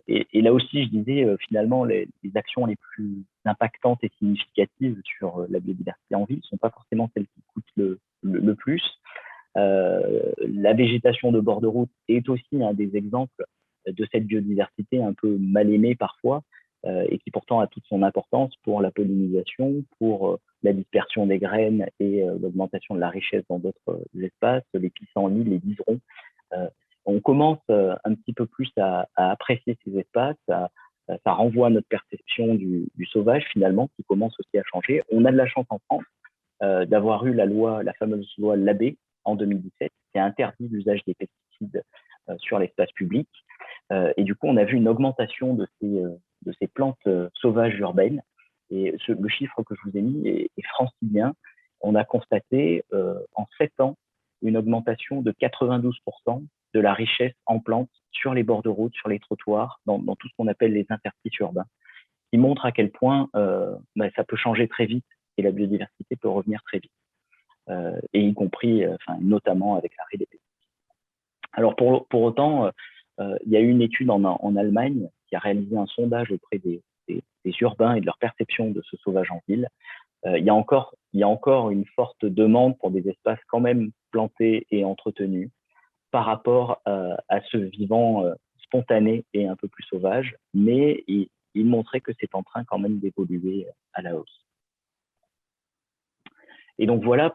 et là aussi, je disais, finalement, les actions les plus impactantes et significatives sur la biodiversité en ville ne sont pas forcément celles qui coûtent le plus. La végétation de bord de route est aussi un des exemples de cette biodiversité un peu mal aimée parfois, et qui pourtant a toute son importance pour la pollinisation, pour la dispersion des graines et l'augmentation de la richesse dans d'autres espaces, les pissenlits, les liserons. On commence un petit peu plus à apprécier ces espaces, ça renvoie à notre perception du sauvage finalement, qui commence aussi à changer. On a de la chance en France d'avoir eu la fameuse loi Labbé en 2017, qui a interdit l'usage des pesticides sur l'espace public. Et du coup, on a vu une augmentation de ces plantes sauvages urbaines. Et le chiffre que je vous ai mis est francilien. On a constaté en 7 ans une augmentation de 92% de la richesse en plantes sur les bords de route, sur les trottoirs, dans tout ce qu'on appelle les interstices urbains, qui montre à quel point ça peut changer très vite et la biodiversité peut revenir très vite. et y compris, notamment avec l'arrêt des pesticides. Alors pour autant, il y a eu une étude en Allemagne qui a réalisé un sondage auprès des urbains et de leur perception de ce sauvage en ville. Il y a encore une forte demande pour des espaces quand même plantés et entretenus par rapport à ce vivant spontané et un peu plus sauvage, mais il montrait que c'est en train quand même d'évoluer à la hausse. Et donc voilà,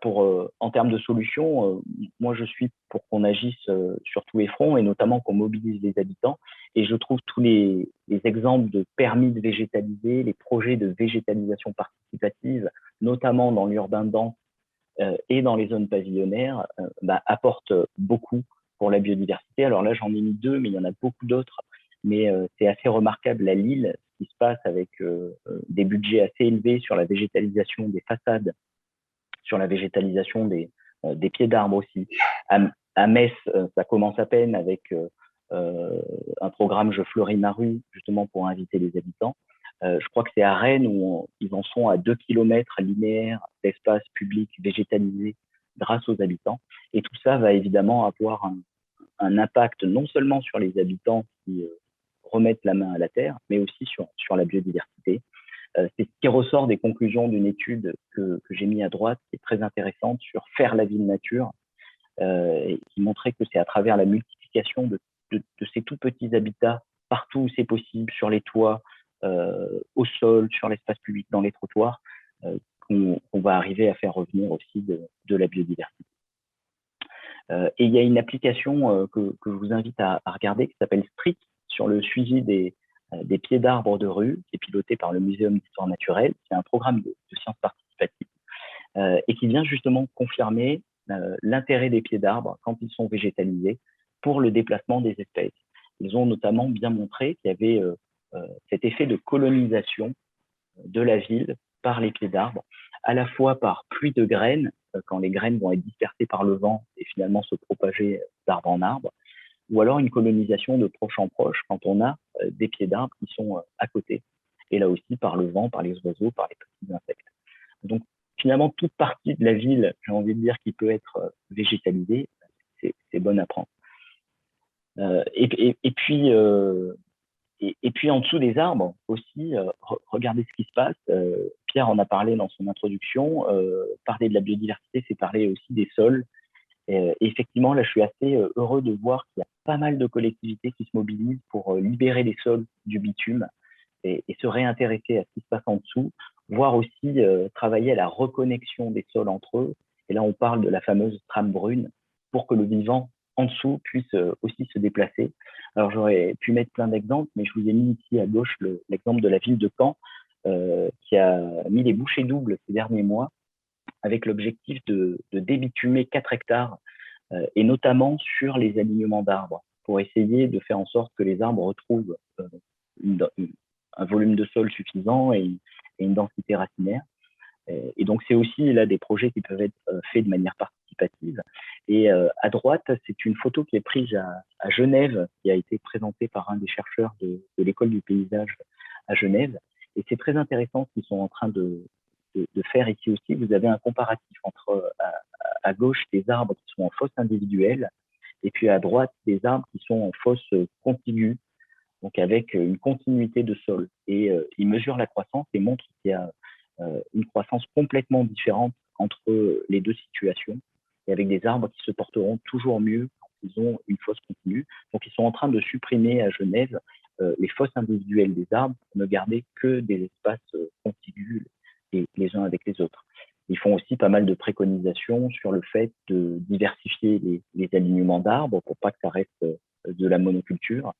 en termes de solutions, moi je suis pour qu'on agisse sur tous les fronts et notamment qu'on mobilise les habitants. Et je trouve tous les exemples de permis de végétaliser, les projets de végétalisation participative, notamment dans l'urbain dense et dans les zones pavillonnaires, apportent beaucoup pour la biodiversité. Alors là, j'en ai mis 2, mais il y en a beaucoup d'autres. Mais c'est assez remarquable à Lille, ce qui se passe avec des budgets assez élevés sur la végétalisation des façades, sur la végétalisation des pieds d'arbres aussi. À Metz, ça commence à peine avec un programme Je fleuris ma rue, justement pour inviter les habitants. Je crois que c'est à Rennes où ils en sont à 2 km linéaires d'espace public végétalisé grâce aux habitants. Et tout ça va évidemment avoir un impact non seulement sur les habitants qui remettent la main à la terre, mais aussi sur la biodiversité. C'est ce qui ressort des conclusions d'une étude que j'ai mis à droite, qui est très intéressante, sur faire la ville nature, et qui montrait que c'est à travers la multiplication de ces tout petits habitats partout où c'est possible, sur les toits, au sol, sur l'espace public, dans les trottoirs, qu'on va arriver à faire revenir aussi de la biodiversité. Et il y a une application que je vous invite à regarder qui s'appelle Street, sur le suivi des pieds d'arbres de rue, qui est piloté par le Muséum d'histoire naturelle. C'est un programme de sciences participatives et qui vient justement confirmer l'intérêt des pieds d'arbres quand ils sont végétalisés pour le déplacement des espèces. Ils ont notamment bien montré qu'il y avait cet effet de colonisation de la ville par les pieds d'arbres, à la fois par pluie de graines, quand les graines vont être dispersées par le vent et finalement se propager d'arbre en arbre, ou alors une colonisation de proche en proche quand on a des pieds d'arbres qui sont à côté, et là aussi par le vent, par les oiseaux, par les petits insectes. Donc finalement, toute partie de la ville, j'ai envie de dire, qui peut être végétalisée, c'est bon à prendre. Et puis en dessous des arbres aussi, regardez ce qui se passe. Pierre en a parlé dans son introduction. Parler de la biodiversité, c'est parler aussi des sols. Et effectivement, là, je suis assez heureux de voir qu'il y a pas mal de collectivités qui se mobilisent pour libérer les sols du bitume et se réintéresser à ce qui se passe en dessous, voire aussi travailler à la reconnexion des sols entre eux. Et là, on parle de la fameuse trame brune pour que le vivant en dessous puisse aussi se déplacer. Alors, j'aurais pu mettre plein d'exemples, mais je vous ai mis ici à gauche l'exemple de la ville de Caen, qui a mis les bouchées doubles ces derniers mois avec l'objectif de débitumer 4 hectares, et notamment sur les alignements d'arbres, pour essayer de faire en sorte que les arbres retrouvent un volume de sol suffisant et une densité racinaire. Et donc, c'est aussi là des projets qui peuvent être faits de manière participative. Et à droite, c'est une photo qui est prise à Genève, qui a été présentée par un des chercheurs de l'école du paysage à Genève. Et c'est très intéressant ce qu'ils sont en train de faire ici aussi. Vous avez un comparatif entre à gauche des arbres qui sont en fosse individuelle et puis à droite des arbres qui sont en fosse contiguë, donc avec une continuité de sol. Et ils mesurent la croissance et montrent qu'il y a une croissance complètement différente entre les deux situations, et avec des arbres qui se porteront toujours mieux quand ils ont une fosse continue. Donc ils sont en train de supprimer à Genève les fosses individuelles des arbres pour ne garder que des espaces contigus les uns avec les autres. Ils font aussi pas mal de préconisations sur le fait de diversifier les alignements d'arbres pour pas que ça reste de la monoculture,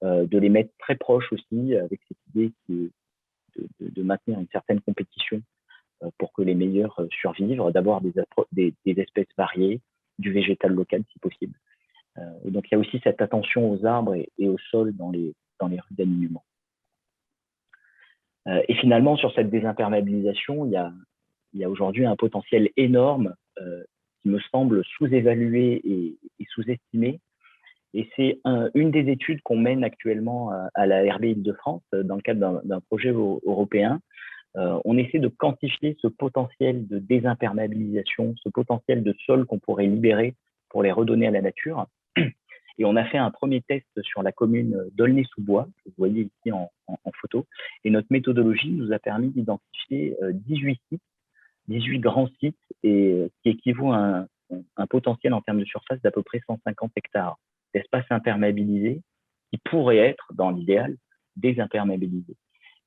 de les mettre très proches aussi avec cette idée de maintenir une certaine compétition pour que les meilleurs survivent, d'avoir des espèces variées, du végétal local si possible. Et donc il y a aussi cette attention aux arbres et au sol dans les rues d'alignement. Et finalement, sur cette désimperméabilisation, il y a aujourd'hui un potentiel énorme qui me semble sous-évalué et sous-estimé. Et c'est une des études qu'on mène actuellement à la RB Île-de-France dans le cadre d'un projet européen on essaie de quantifier ce potentiel de désimperméabilisation, ce potentiel de sol qu'on pourrait libérer pour les redonner à la nature. Et on a fait un premier test sur la commune d'Aulnay-sous-Bois, que vous voyez ici en photo. Et notre méthodologie nous a permis d'identifier 18 sites, 18 grands sites, et qui équivaut à un potentiel en termes de surface d'à peu près 150 hectares d'espace imperméabilisé qui pourrait être, dans l'idéal, désimperméabilisé.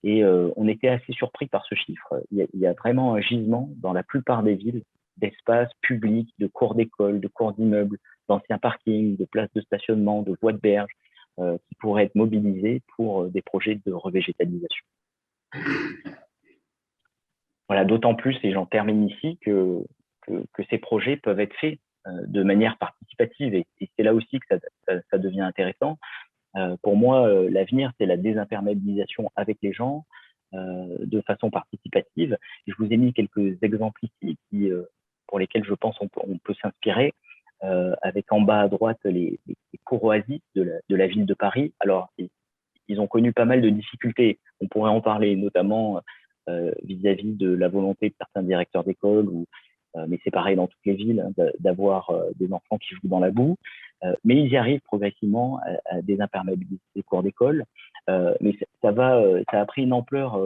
Et on était assez surpris par ce chiffre. Il y a vraiment un gisement dans la plupart des villes d'espaces publics, de cours d'école, de cours d'immeubles, d'anciens parkings, de places de stationnement, de voies de berge, qui pourraient être mobilisés pour des projets de revégétalisation. Voilà, d'autant plus, et j'en termine ici, que ces projets peuvent être faits de manière participative. Et c'est là aussi que ça devient intéressant. Pour moi, l'avenir, c'est la désimperméabilisation avec les gens, de façon participative. Et je vous ai mis quelques exemples ici pour lesquels je pense on peut s'inspirer, avec en bas à droite les cours oasis de la ville de Paris. Alors, ils ont connu pas mal de difficultés. On pourrait en parler, notamment vis-à-vis de la volonté de certains directeurs d'école, mais c'est pareil dans toutes les villes, hein, d'avoir des enfants qui jouent dans la boue. Mais ils y arrivent progressivement à désimperméabiliser les cours d'école. Mais ça a pris une ampleur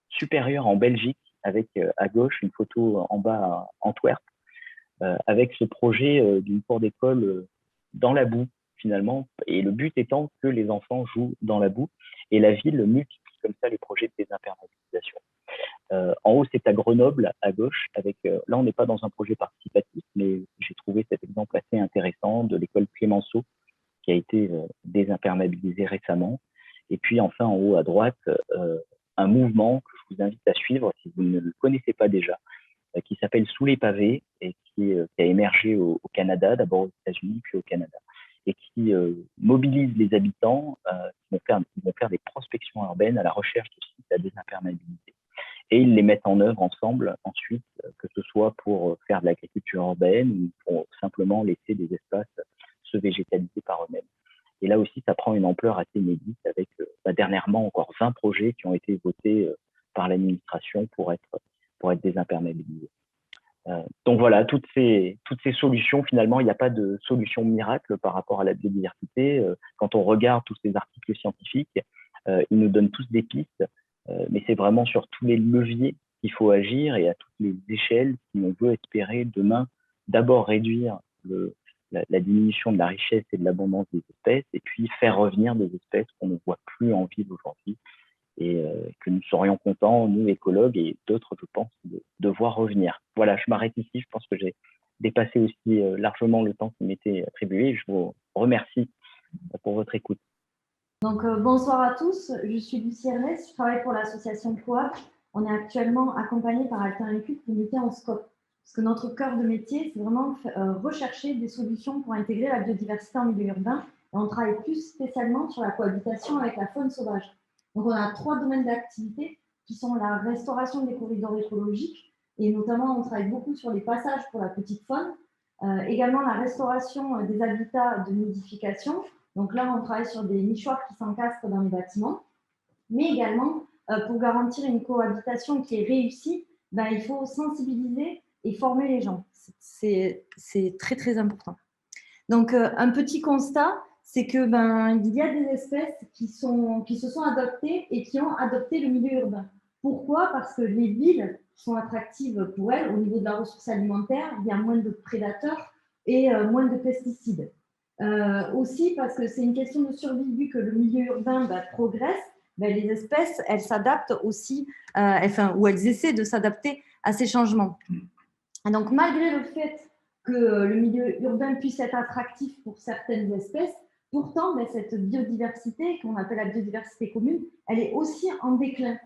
supérieure en Belgique, avec à gauche une photo en bas à Antwerp, avec ce projet d'une cour d'école dans la boue, finalement, et le but étant que les enfants jouent dans la boue, et la ville multiplie comme ça les projets de désimperméabilisation. En haut, c'est à Grenoble, à gauche, avec là, on n'est pas dans un projet participatif, mais j'ai trouvé cet exemple assez intéressant de l'école Clémenceau, qui a été désimperméabilisée récemment. Et puis, enfin, en haut à droite, un mouvement que je vous invite à suivre si vous ne le connaissez pas déjà, qui s'appelle Sous les pavés, et qui a émergé au Canada, d'abord aux États-Unis, puis au Canada, et qui mobilise les habitants qui vont faire des prospections urbaines à la recherche de sites à désimperméabiliser. Et ils les mettent en œuvre ensemble ensuite, que ce soit pour faire de l'agriculture urbaine ou pour simplement laisser des espaces se végétaliser par eux-mêmes. Et là aussi, ça prend une ampleur assez inédite avec dernièrement encore 20 projets qui ont été votés par l'administration pour être désimperméabilisés. Donc voilà, toutes ces solutions, finalement, il n'y a pas de solution miracle par rapport à la biodiversité. Quand on regarde tous ces articles scientifiques, ils nous donnent tous des pistes, mais c'est vraiment sur tous les leviers qu'il faut agir et à toutes les échelles si on veut espérer demain d'abord réduire la diminution de la richesse et de l'abondance des espèces, et puis faire revenir des espèces qu'on ne voit plus en ville aujourd'hui, et que nous serions contents, nous écologues et d'autres, je pense, de voir revenir. Voilà, je m'arrête ici, je pense que j'ai dépassé aussi largement le temps qui m'était attribué. Je vous remercie pour votre écoute. Donc, bonsoir à tous, je suis Lucie Ernest, je travaille pour l'association COAP. On est actuellement accompagné par Alterincu pour lutter en SCOP. Parce que notre cœur de métier, c'est vraiment rechercher des solutions pour intégrer la biodiversité en milieu urbain. Et on travaille plus spécialement sur la cohabitation avec la faune sauvage. Donc, on a 3 domaines d'activité qui sont la restauration des corridors écologiques, et notamment, on travaille beaucoup sur les passages pour la petite faune. Également, la restauration des habitats de nidification. Donc là, on travaille sur des nichoirs qui s'encastrent dans les bâtiments. Mais également, pour garantir une cohabitation qui est réussie, il faut sensibiliser et former les gens. C'est très, très important. Donc, un petit constat, c'est que il y a des espèces qui se sont adaptées et qui ont adopté le milieu urbain. Pourquoi? Parce que les villes sont attractives pour elles au niveau de la ressource alimentaire, il y a moins de prédateurs et moins de pesticides. Aussi parce que c'est une question de survie, vu que le milieu urbain progresse, les espèces, elles s'adaptent aussi, ou elles essaient de s'adapter à ces changements. Et donc, malgré le fait que le milieu urbain puisse être attractif pour certaines espèces, pourtant, cette biodiversité, qu'on appelle la biodiversité commune, elle est aussi en déclin.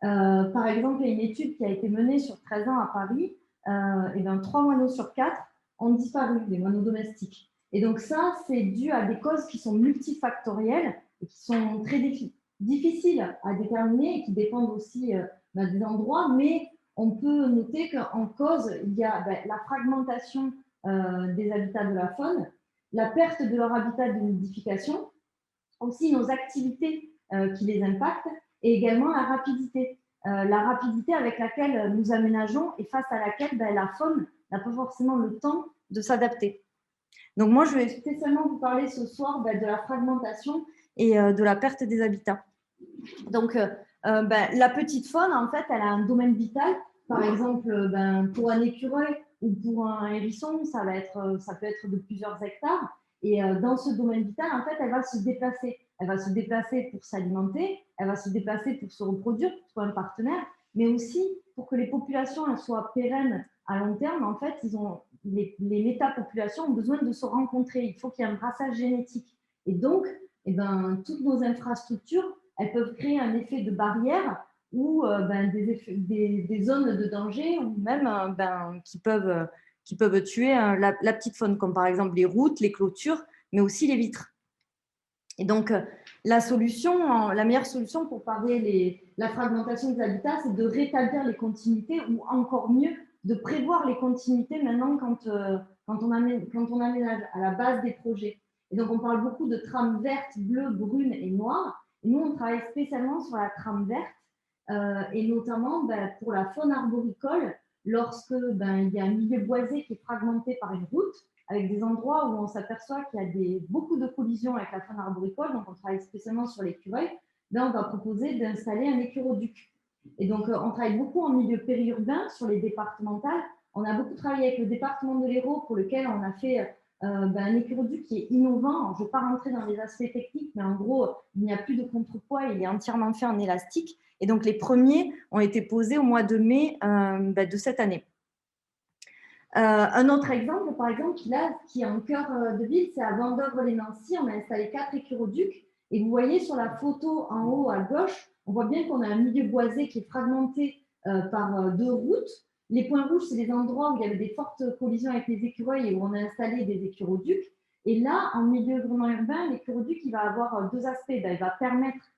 Par exemple, il y a une étude qui a été menée sur 13 ans à Paris, 3 moineaux sur 4 ont disparu, des moineaux domestiques. Et donc ça, c'est dû à des causes qui sont multifactorielles et qui sont très difficiles à déterminer et qui dépendent aussi des endroits, mais on peut noter qu'en cause, il y a la fragmentation des habitats de la faune, la perte de leur habitat de nidification, aussi nos activités qui les impactent, et également la rapidité. la rapidité avec laquelle nous aménageons et face à laquelle la faune n'a pas forcément le temps de s'adapter. Donc moi, je vais spécialement vous parler ce soir de la fragmentation et de la perte des habitats. Donc, la petite faune, en fait, elle a un domaine vital. Par exemple, pour un écureuil ou pour un hérisson, ça peut être de plusieurs hectares. Et dans ce domaine vital, en fait, elle va se déplacer. Elle va se déplacer pour s'alimenter, elle va se déplacer pour se reproduire, pour trouver un partenaire, mais aussi pour que les populations elles soient pérennes à long terme. En fait, les métapopulations ont besoin de se rencontrer. Il faut qu'il y ait un brassage génétique. Et donc, toutes nos infrastructures, elles peuvent créer un effet de barrière ou des zones de danger ou même qui peuvent tuer la petite faune, comme par exemple les routes, les clôtures, mais aussi les vitres. Et donc, la meilleure solution pour parer la fragmentation des habitats, c'est de rétablir les continuités ou encore mieux, de prévoir les continuités maintenant quand on aménage à la base des projets. Et donc, on parle beaucoup de trames vertes, bleues, brunes et noires. Et nous, on travaille spécialement sur la trame verte et notamment pour la faune arboricole, lorsque il y a un milieu boisé qui est fragmenté par une route, avec des endroits où on s'aperçoit qu'il y a beaucoup de collisions avec la faune arboricole, donc on travaille spécialement sur l'écureuil, on va proposer d'installer un écuroduc. Et donc, on travaille beaucoup en milieu périurbain sur les départementales. On a beaucoup travaillé avec le département de l'Hérault, pour lequel on a fait un écuroduc qui est innovant. Alors, je ne vais pas rentrer dans les aspects techniques, mais en gros, il n'y a plus de contrepoids, il est entièrement fait en élastique. Et donc, les premiers ont été posés au mois de mai de cette année. Un autre exemple, par exemple, qui est en cœur de ville, c'est à Vendôme-les-Nancy. On a installé 4 écuroducs. Et vous voyez sur la photo en haut à gauche, on voit bien qu'on a un milieu boisé qui est fragmenté par 2 routes. Les points rouges, c'est les endroits où il y avait des fortes collisions avec les écureuils et où on a installé des écuroducs. Et là, en milieu vraiment urbain, l'écuroduc, il va avoir 2 aspects. Il va permettre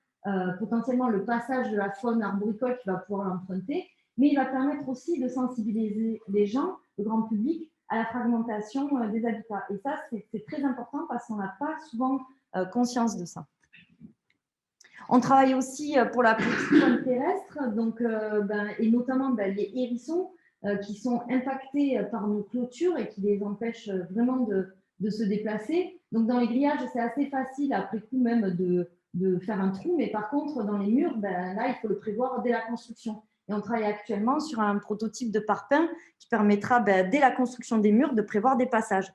potentiellement le passage de la faune arboricole qui va pouvoir l'emprunter, mais il va permettre aussi de sensibiliser les gens, le grand public, à la fragmentation des habitats. Et ça, c'est très important parce qu'on n'a pas souvent conscience de ça. On travaille aussi pour la petite faune terrestre, donc, et notamment les hérissons qui sont impactés par nos clôtures et qui les empêchent vraiment de se déplacer. Donc, dans les grillages, c'est assez facile, après coup même, de faire un trou, mais par contre, dans les murs, là, il faut le prévoir dès la construction. Et on travaille actuellement sur un prototype de parpaing qui permettra, dès la construction des murs, de prévoir des passages.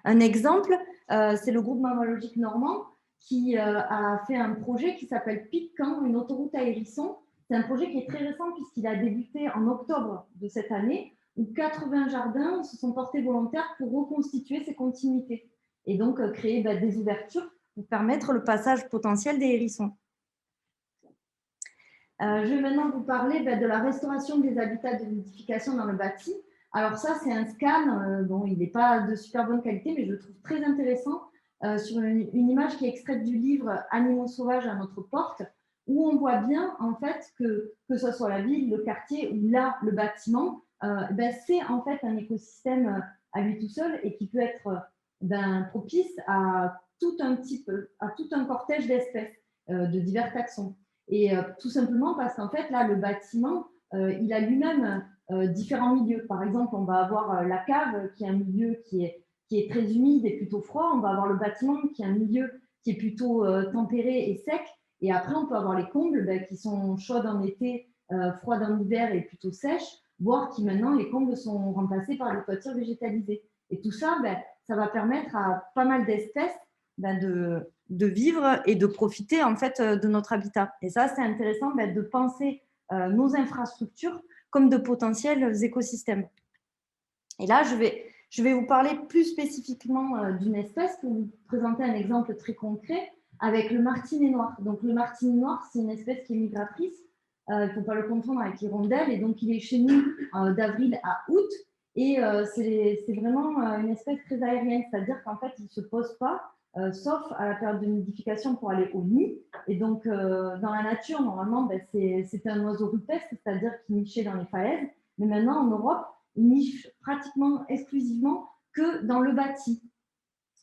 Un exemple, c'est le groupe mammalogique normand qui a fait un projet qui s'appelle Pic-Camp, une autoroute à hérissons. C'est un projet qui est très récent puisqu'il a débuté en octobre de cette année, où 80 jardins se sont portés volontaires pour reconstituer ces continuités et donc créer des ouvertures pour permettre le passage potentiel des hérissons. Je vais maintenant vous parler de la restauration des habitats de nidification dans le bâti. Alors ça, c'est un scan, il n'est pas de super bonne qualité, mais je le trouve très intéressant, sur une image qui est extraite du livre « Animaux sauvages à notre porte », où on voit bien en fait que ce soit la ville, le quartier ou là, le bâtiment, c'est en fait un écosystème à lui tout seul et qui peut être propice à tout un cortège d'espèces de divers taxons. Et tout simplement parce qu'en fait, là, le bâtiment, il a lui-même différents milieux. Par exemple, on va avoir la cave, qui est un milieu qui est très humide et plutôt froid. On va avoir le bâtiment, qui est un milieu qui est plutôt tempéré et sec. Et après, on peut avoir les combles qui sont chaudes en été, froides en hiver et plutôt sèches, voire qui maintenant, les combles sont remplacés par des toitures végétalisées. Et tout ça, ça va permettre à pas mal d'espèces de vivre et de profiter en fait de notre habitat. Et ça, c'est intéressant de penser nos infrastructures comme de potentiels écosystèmes. Et là, je vais vous parler plus spécifiquement d'une espèce pour vous présenter un exemple très concret avec le martinet noir. Donc, le martinet noir, c'est une espèce qui est migratrice. Il ne faut pas le confondre avec l'hirondelle. Et donc, il est chez nous d'avril à août. Et c'est vraiment une espèce très aérienne, c'est-à-dire qu'en fait, il ne se pose pas, sauf à la période de nidification pour aller au nid. Et donc, dans la nature, normalement, c'est un oiseau rupestre, c'est-à-dire qu'il nichait dans les falaises. Mais maintenant, en Europe, il niche pratiquement exclusivement que dans le bâti.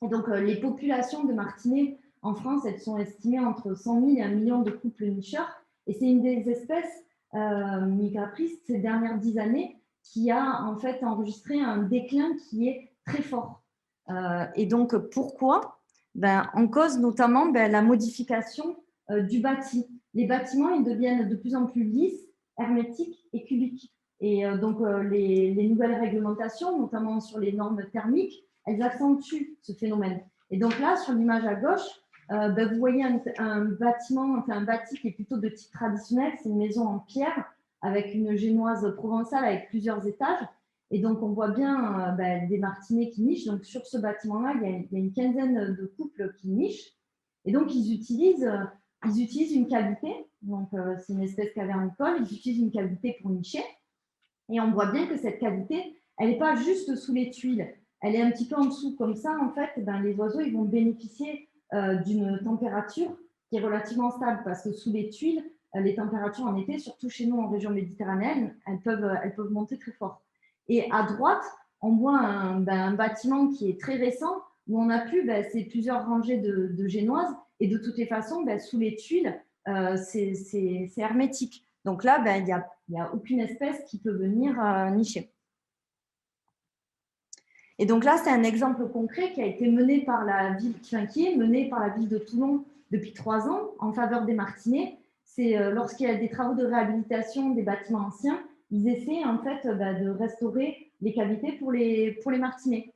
Et donc, les populations de martinets en France, elles sont estimées entre 100 000 et 1 million de couples nicheurs. Et c'est une des espèces migratrices ces dernières 10 années qui a en fait enregistré un déclin qui est très fort. Et donc, pourquoi? En cause notamment la modification du bâti. Les bâtiments, ils deviennent de plus en plus lisses, hermétiques et cubiques. Et donc, les nouvelles réglementations, notamment sur les normes thermiques, elles accentuent ce phénomène. Et donc là, sur l'image à gauche, vous voyez un bâtiment, enfin un bâti qui est plutôt de type traditionnel, c'est une maison en pierre avec une génoise provençale avec plusieurs étages. Et donc, on voit bien des martinets qui nichent. Donc, sur ce bâtiment-là, il y a une quinzaine de couples qui nichent. Et donc, ils utilisent une cavité. Donc, c'est une espèce cavernicole. Ils utilisent une cavité pour nicher. Et on voit bien que cette cavité, elle n'est pas juste sous les tuiles. Elle est un petit peu en dessous. Comme ça, en fait, les oiseaux, ils vont bénéficier d'une température qui est relativement stable parce que sous les tuiles, les températures en été, surtout chez nous en région méditerranéenne, elles peuvent monter très fort. Et à droite, on voit un bâtiment qui est très récent où on a pu, c'est plusieurs rangées de génoises et de toutes les façons, sous les tuiles, c'est hermétique. Donc là, il n'y a aucune espèce qui peut venir nicher. Et donc là, c'est un exemple concret qui a été mené par la ville, qui est mené par la ville de Toulon depuis 3 ans en faveur des martinets. C'est lorsqu'il y a des travaux de réhabilitation des bâtiments anciens, ils essaient en fait de restaurer les cavités pour les martinets.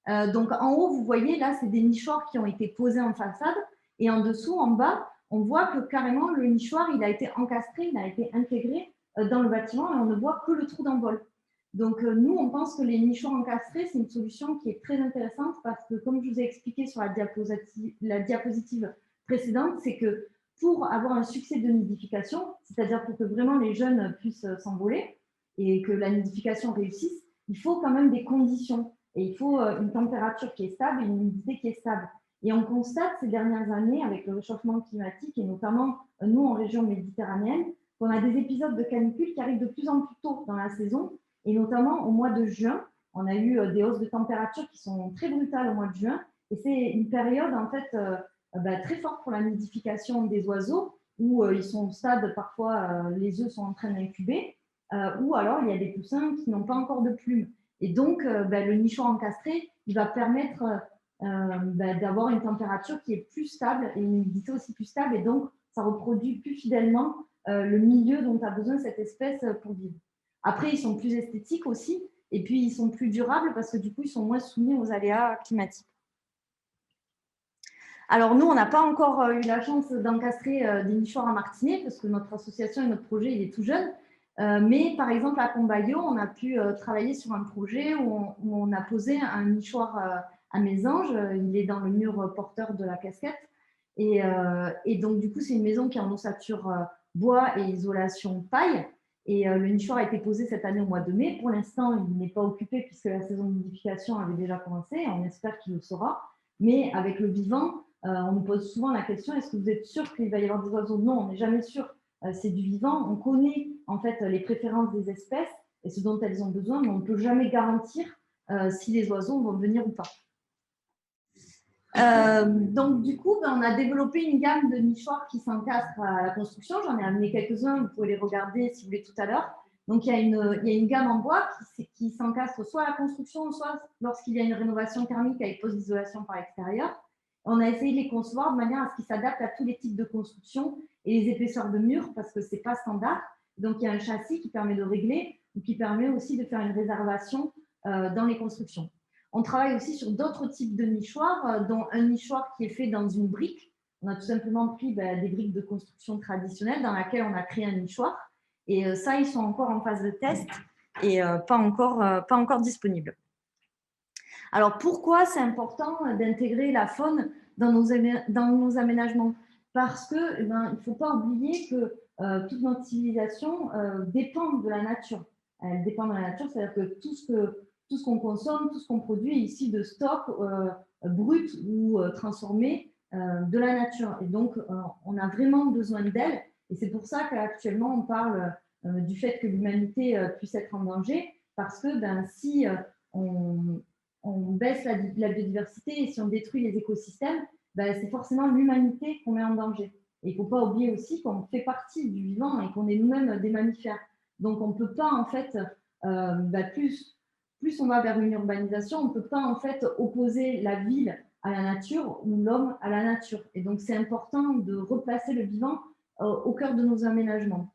Donc en haut, vous voyez là, c'est des nichoirs qui ont été posés en façade et en dessous, en bas, on voit que carrément le nichoir, il a été encastré, il a été intégré dans le bâtiment et on ne voit que le trou d'envol. Donc, nous, on pense que les nichoirs encastrés, c'est une solution qui est très intéressante parce que, comme je vous ai expliqué sur la diapositive précédente, c'est que pour avoir un succès de nidification, c'est-à-dire pour que vraiment les jeunes puissent s'envoler et que la nidification réussisse, il faut quand même des conditions. Et il faut une température qui est stable et une humidité qui est stable. Et on constate ces dernières années, avec le réchauffement climatique, et notamment nous en région méditerranéenne, qu'on a des épisodes de canicule qui arrivent de plus en plus tôt dans la saison. Et notamment au mois de juin, on a eu des hausses de température qui sont très brutales au mois de juin. Et c'est une période en fait très forte pour la nidification des oiseaux, où ils sont au stade, parfois les œufs sont en train d'incuber, ou alors il y a des poussins qui n'ont pas encore de plumes. Et donc, le nichoir encastré, il va permettre d'avoir une température qui est plus stable et une humidité aussi plus stable. Et donc, ça reproduit plus fidèlement le milieu dont a besoin cette espèce pour vivre. Après, ils sont plus esthétiques aussi. Et puis, ils sont plus durables parce que du coup, ils sont moins soumis aux aléas climatiques. Alors, nous, on n'a pas encore eu la chance d'encastrer des nichoirs à martinets parce que notre association et notre projet, il est tout jeune. Mais par exemple, à Combaillot, on a pu travailler sur un projet où on a posé un nichoir à mésanges. Il est dans le mur porteur de la casquette. Et donc, du coup, c'est une maison qui est en ossature bois et isolation paille. Et le nichoir a été posé cette année au mois de mai. Pour l'instant, il n'est pas occupé puisque la saison de nidification avait déjà commencé. On espère qu'il le sera. Mais avec le vivant, on nous pose souvent la question, est-ce que vous êtes sûr qu'il va y avoir des oiseaux? Non, on n'est jamais sûr. C'est du vivant. On connaît en fait les préférences des espèces et ce dont elles ont besoin, mais on ne peut jamais garantir si les oiseaux vont venir ou pas. Donc, du coup, on a développé une gamme de nichoirs qui s'encastrent à la construction. J'en ai amené quelques-uns, vous pouvez les regarder si vous voulez tout à l'heure. Donc, il y a une gamme en bois qui s'encastre soit à la construction, soit lorsqu'il y a une rénovation thermique avec poste d'isolation par l'extérieur. On a essayé de les concevoir de manière à ce qu'ils s'adaptent à tous les types de construction et les épaisseurs de murs parce que ce n'est pas standard. Donc, il y a un châssis qui permet de régler ou qui permet aussi de faire une réservation dans les constructions. On travaille aussi sur d'autres types de nichoirs, dont un nichoir qui est fait dans une brique. On a tout simplement pris des briques de construction traditionnelles dans laquelle on a créé un nichoir. Et ça, ils sont encore en phase de test et pas encore disponibles. Alors, pourquoi c'est important d'intégrer la faune dans nos aménagements? Parce qu'il ne faut pas oublier que toute notre civilisation dépend de la nature. Elle dépend de la nature, c'est-à-dire que tout ce qu'on consomme, tout ce qu'on produit ici de stock brut ou transformé de la nature. Et donc, on a vraiment besoin d'elle. Et c'est pour ça qu'actuellement, on parle du fait que l'humanité puisse être en danger, parce que si on baisse la biodiversité et si on détruit les écosystèmes, c'est forcément l'humanité qu'on met en danger. Et il ne faut pas oublier aussi qu'on fait partie du vivant et qu'on est nous-mêmes des mammifères. Donc, on ne peut pas, en fait, plus on va vers une urbanisation, on ne peut pas, en fait, opposer la ville à la nature ou l'homme à la nature. Et donc, c'est important de replacer le vivant au cœur de nos aménagements.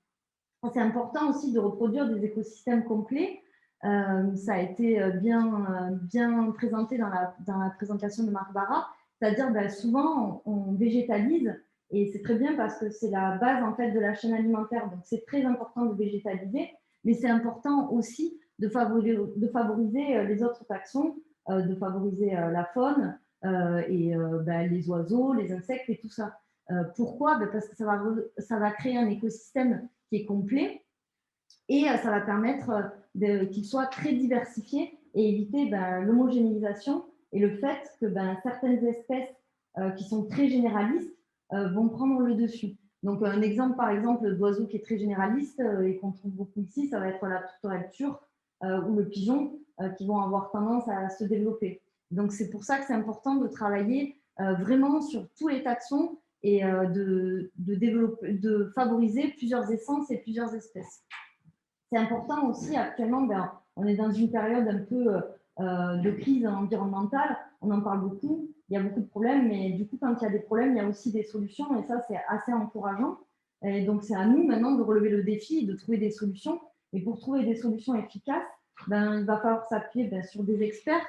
C'est important aussi de reproduire des écosystèmes complets. Ça a été bien présenté dans la présentation de Marc Barra, c'est-à-dire souvent on végétalise et c'est très bien parce que c'est la base en fait de la chaîne alimentaire, donc c'est très important de végétaliser, mais c'est important aussi de favoriser les autres taxons, de favoriser la faune et les oiseaux, les insectes et tout ça. Pourquoi? Parce que ça va créer un écosystème qui est complet et ça va permettre qu'il soit très diversifié et éviter l'homogénéisation et le fait que certaines espèces qui sont très généralistes vont prendre le dessus. Donc, un exemple, par exemple, d'oiseau qui est très généraliste et qu'on trouve beaucoup ici, ça va être la tourterelle turque ou le pigeon qui vont avoir tendance à se développer. Donc, c'est pour ça que c'est important de travailler vraiment sur tous les taxons et de favoriser plusieurs essences et plusieurs espèces. C'est important aussi, actuellement, on est dans une période un peu de crise environnementale, on en parle beaucoup, il y a beaucoup de problèmes, mais du coup, quand il y a des problèmes, il y a aussi des solutions, et ça, c'est assez encourageant. Et donc, c'est à nous maintenant de relever le défi, de trouver des solutions. Et pour trouver des solutions efficaces, il va falloir s'appuyer sur des experts,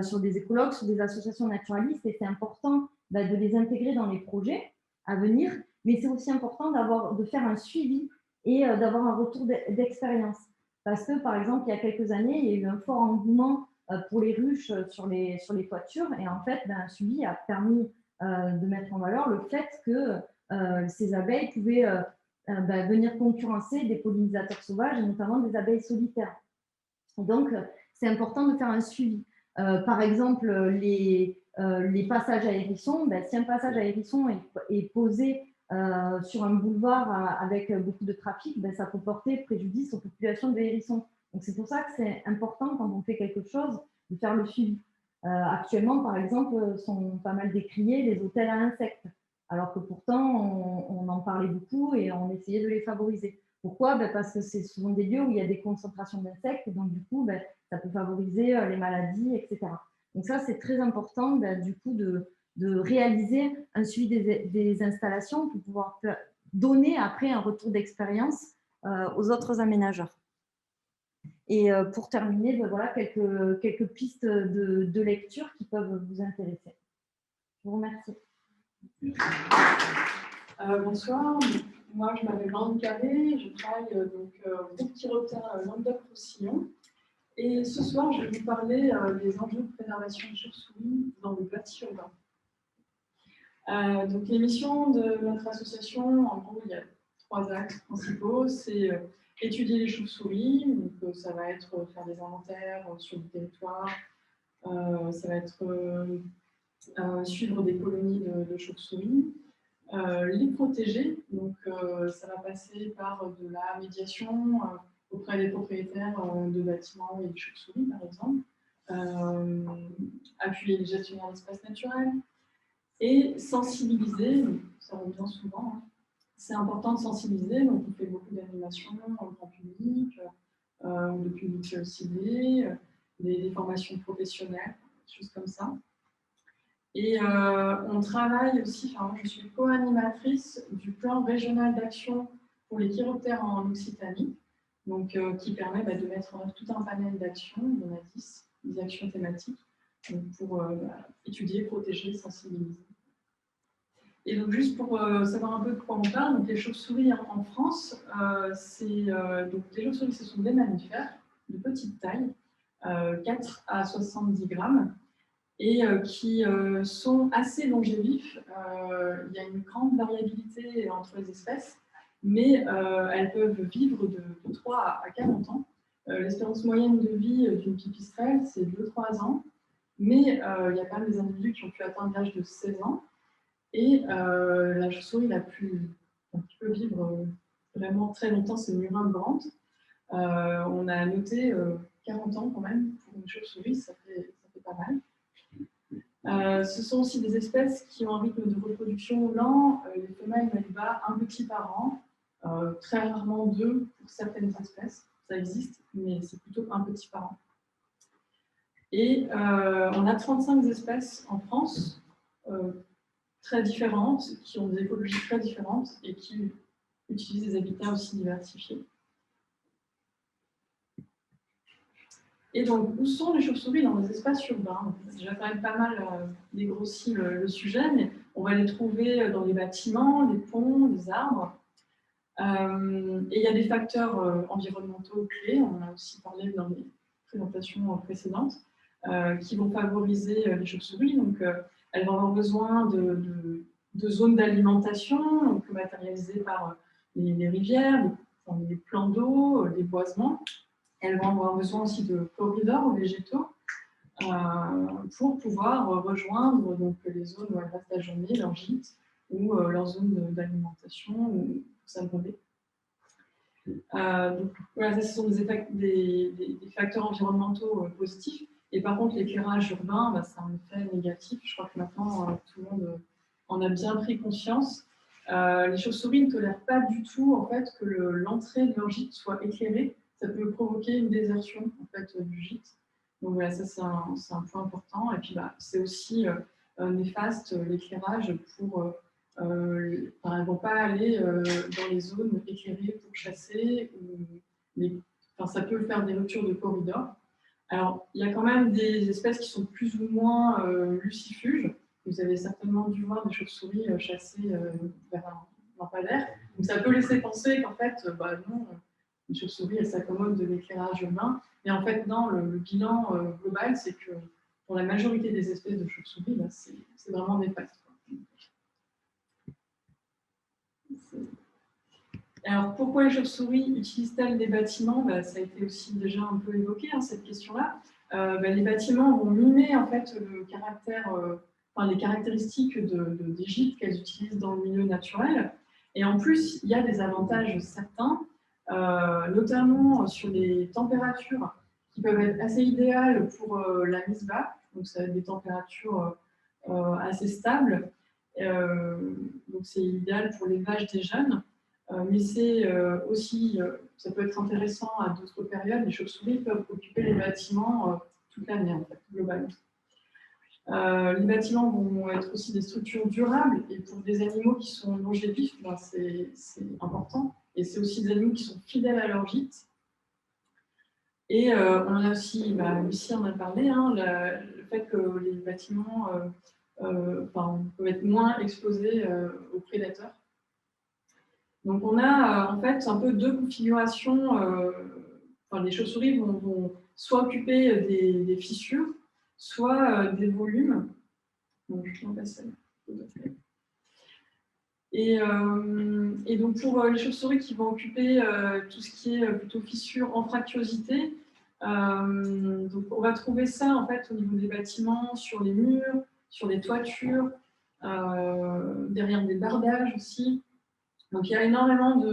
sur des écologues, sur des associations naturalistes, et c'est important de les intégrer dans les projets à venir, mais c'est aussi important de faire un suivi et d'avoir un retour d'expérience. Parce que, par exemple, il y a quelques années, il y a eu un fort engouement pour les ruches sur les toitures. Et en fait, un suivi a permis de mettre en valeur le fait que ces abeilles pouvaient venir concurrencer des pollinisateurs sauvages, et notamment des abeilles solitaires. Et donc, c'est important de faire un suivi. Par exemple, les passages à hérissons, si un passage à hérissons est posé sur un boulevard avec beaucoup de trafic, ça peut porter préjudice aux populations de hérissons. Donc, c'est pour ça que c'est important, quand on fait quelque chose, de faire le suivi. Actuellement, par exemple, sont pas mal décriés les hôtels à insectes, alors que pourtant, on en parlait beaucoup et on essayait de les favoriser. Pourquoi? Parce que c'est souvent des lieux où il y a des concentrations d'insectes, et donc du coup, ça peut favoriser les maladies, etc. Donc ça, c'est très important du coup de réaliser un suivi des installations pour pouvoir donner après un retour d'expérience aux autres aménageurs. Et pour terminer, voilà quelques pistes de lecture qui peuvent vous intéresser. Je vous remercie. Bonsoir, moi je m'appelle Marine Carré, je travaille au groupe Chiroptère Languedoc-Roussillon. Et ce soir, je vais vous parler des enjeux de préservation de chauves-souris dans le bâti urbain. Donc les missions de notre association, en gros, il y a 3 axes principaux. C'est étudier les chauves-souris, donc ça va être faire des inventaires sur le territoire, ça va être suivre des colonies de chauves-souris, les protéger, donc ça va passer par de la médiation auprès des propriétaires de bâtiments et de chauves-souris, par exemple, appuyer les gestionnaires d'espaces naturels et sensibiliser, ça revient souvent, hein. C'est important de sensibiliser, donc on fait beaucoup d'animations en grand public, de public ciblé, des formations professionnelles, des choses comme ça. Et on travaille aussi, enfin, moi je suis co-animatrice du plan régional d'action pour les chiroptères en Occitanie, donc, qui permet de mettre en œuvre tout un panel d'actions, il y en a 10, des actions thématiques, donc pour étudier, protéger, sensibiliser. Et donc juste pour savoir un peu de quoi on parle, donc les chauves-souris en France, donc les chauves-souris ce sont des mammifères de petite taille, 4 à 70 grammes, et qui sont assez longévifs. Il y a une grande variabilité entre les espèces, mais elles peuvent vivre de 3 à 40 ans. L'espérance moyenne de vie d'une pipistrelle, c'est 2-3 ans, mais il y a quand même des individus qui ont pu atteindre l'âge de 16 ans. Et la chauve-souris qui peut vivre vraiment très longtemps, c'est le murin de Brandt. On a noté 40 ans quand même pour une chauve-souris, ça fait pas mal. Ce sont aussi des espèces qui ont un rythme de reproduction lent, les femelles mélibas, un petit par an, très rarement deux pour certaines espèces, ça existe, mais c'est plutôt un petit par an. Et on a 35 espèces en France, très différentes, qui ont des écologies très différentes et qui utilisent des habitats aussi diversifiés. Et donc, où sont les chauves-souris dans les espaces urbains? On a déjà quand même pas mal dégrossi le sujet, mais on va les trouver dans les bâtiments, les ponts, les arbres. Et il y a des facteurs environnementaux clés, on en a aussi parlé dans les présentations précédentes, qui vont favoriser les chauves-souris. Donc, elles vont avoir besoin de zones d'alimentation, matérialisées par les rivières, les plans d'eau, les boisements. Elles vont avoir besoin aussi de corridors végétaux pour pouvoir rejoindre donc, les zones où elles restent la journée, leur gîte, ou leur zone d'alimentation, ou pour s'abreuver. Donc voilà, ce sont des facteurs environnementaux positifs. Et par contre, l'éclairage urbain, bah, c'est un effet négatif. Je crois que maintenant, tout le monde en a bien pris conscience. Les chauves-souris ne tolèrent pas du tout en fait, que l'entrée de leur gîte soit éclairée. Ça peut provoquer une désertion en fait, du gîte. Donc voilà, ça c'est un point important. Et puis bah, c'est aussi néfaste l'éclairage pour elles ne vont pas aller dans les zones éclairées pour chasser. Ça peut faire des ruptures de corridors. Alors, il y a quand même des espèces qui sont plus ou moins lucifuges. Vous avez certainement dû voir des chauves-souris chasser vers un lampadaire. Donc, ça peut laisser penser qu'en fait, non, les chauves-souris, elles s'accommodent de l'éclairage urbain. Mais en fait, non, le bilan global, c'est que pour la majorité des espèces de chauves-souris, c'est vraiment néfaste. Alors, pourquoi les chauves-souris utilisent-elles des bâtiments? Ça a été aussi déjà un peu évoqué, hein, cette question-là. Les bâtiments vont mimer en fait, les caractéristiques des gîtes qu'elles utilisent dans le milieu naturel. Et en plus, il y a des avantages certains, notamment sur les températures qui peuvent être assez idéales pour la mise bas. Donc, ça va être des températures assez stables. Donc, c'est idéal pour l'élevage des jeunes. Mais c'est aussi, ça peut être intéressant à d'autres périodes. Les chauves-souris peuvent occuper les bâtiments toute l'année, en fait, globalement. Les bâtiments vont être aussi des structures durables, et pour des animaux qui sont longévifs, c'est important. Et c'est aussi des animaux qui sont fidèles à leur gîte. Et on en a aussi, Lucie en a parlé, hein, le fait que les bâtiments peuvent être moins exposés aux prédateurs. Donc, on a en fait un peu deux configurations. Les chauves-souris vont soit occuper des fissures, soit des volumes. Donc, je vais passer. Et donc, pour les chauves-souris qui vont occuper tout ce qui est plutôt fissures, anfractuosité, donc on va trouver ça en fait au niveau des bâtiments, sur les murs, sur les toitures, derrière des bardages aussi. Donc, il y a énormément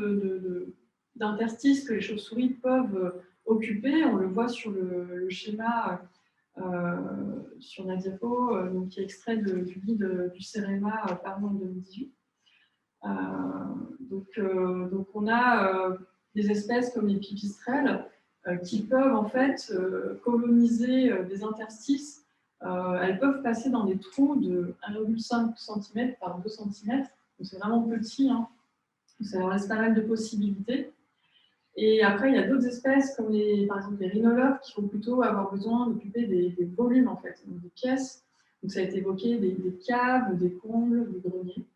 d'interstices que les chauves-souris peuvent occuper. On le voit sur le schéma sur la diapo, qui est extrait du guide du CEREMA paru en 2018. Donc, on a des espèces comme les pipistrelles qui peuvent en fait coloniser des interstices. Elles peuvent passer dans des trous de 1,5 cm par 2 cm. Donc, c'est vraiment petit, hein. Ça leur laisse pas mal de possibilités. Et après, il y a d'autres espèces, comme par exemple les rhinolophes, qui vont plutôt avoir besoin d'occuper des volumes, en fait, donc des pièces. Donc, ça a été évoqué, des caves, des combles, des greniers.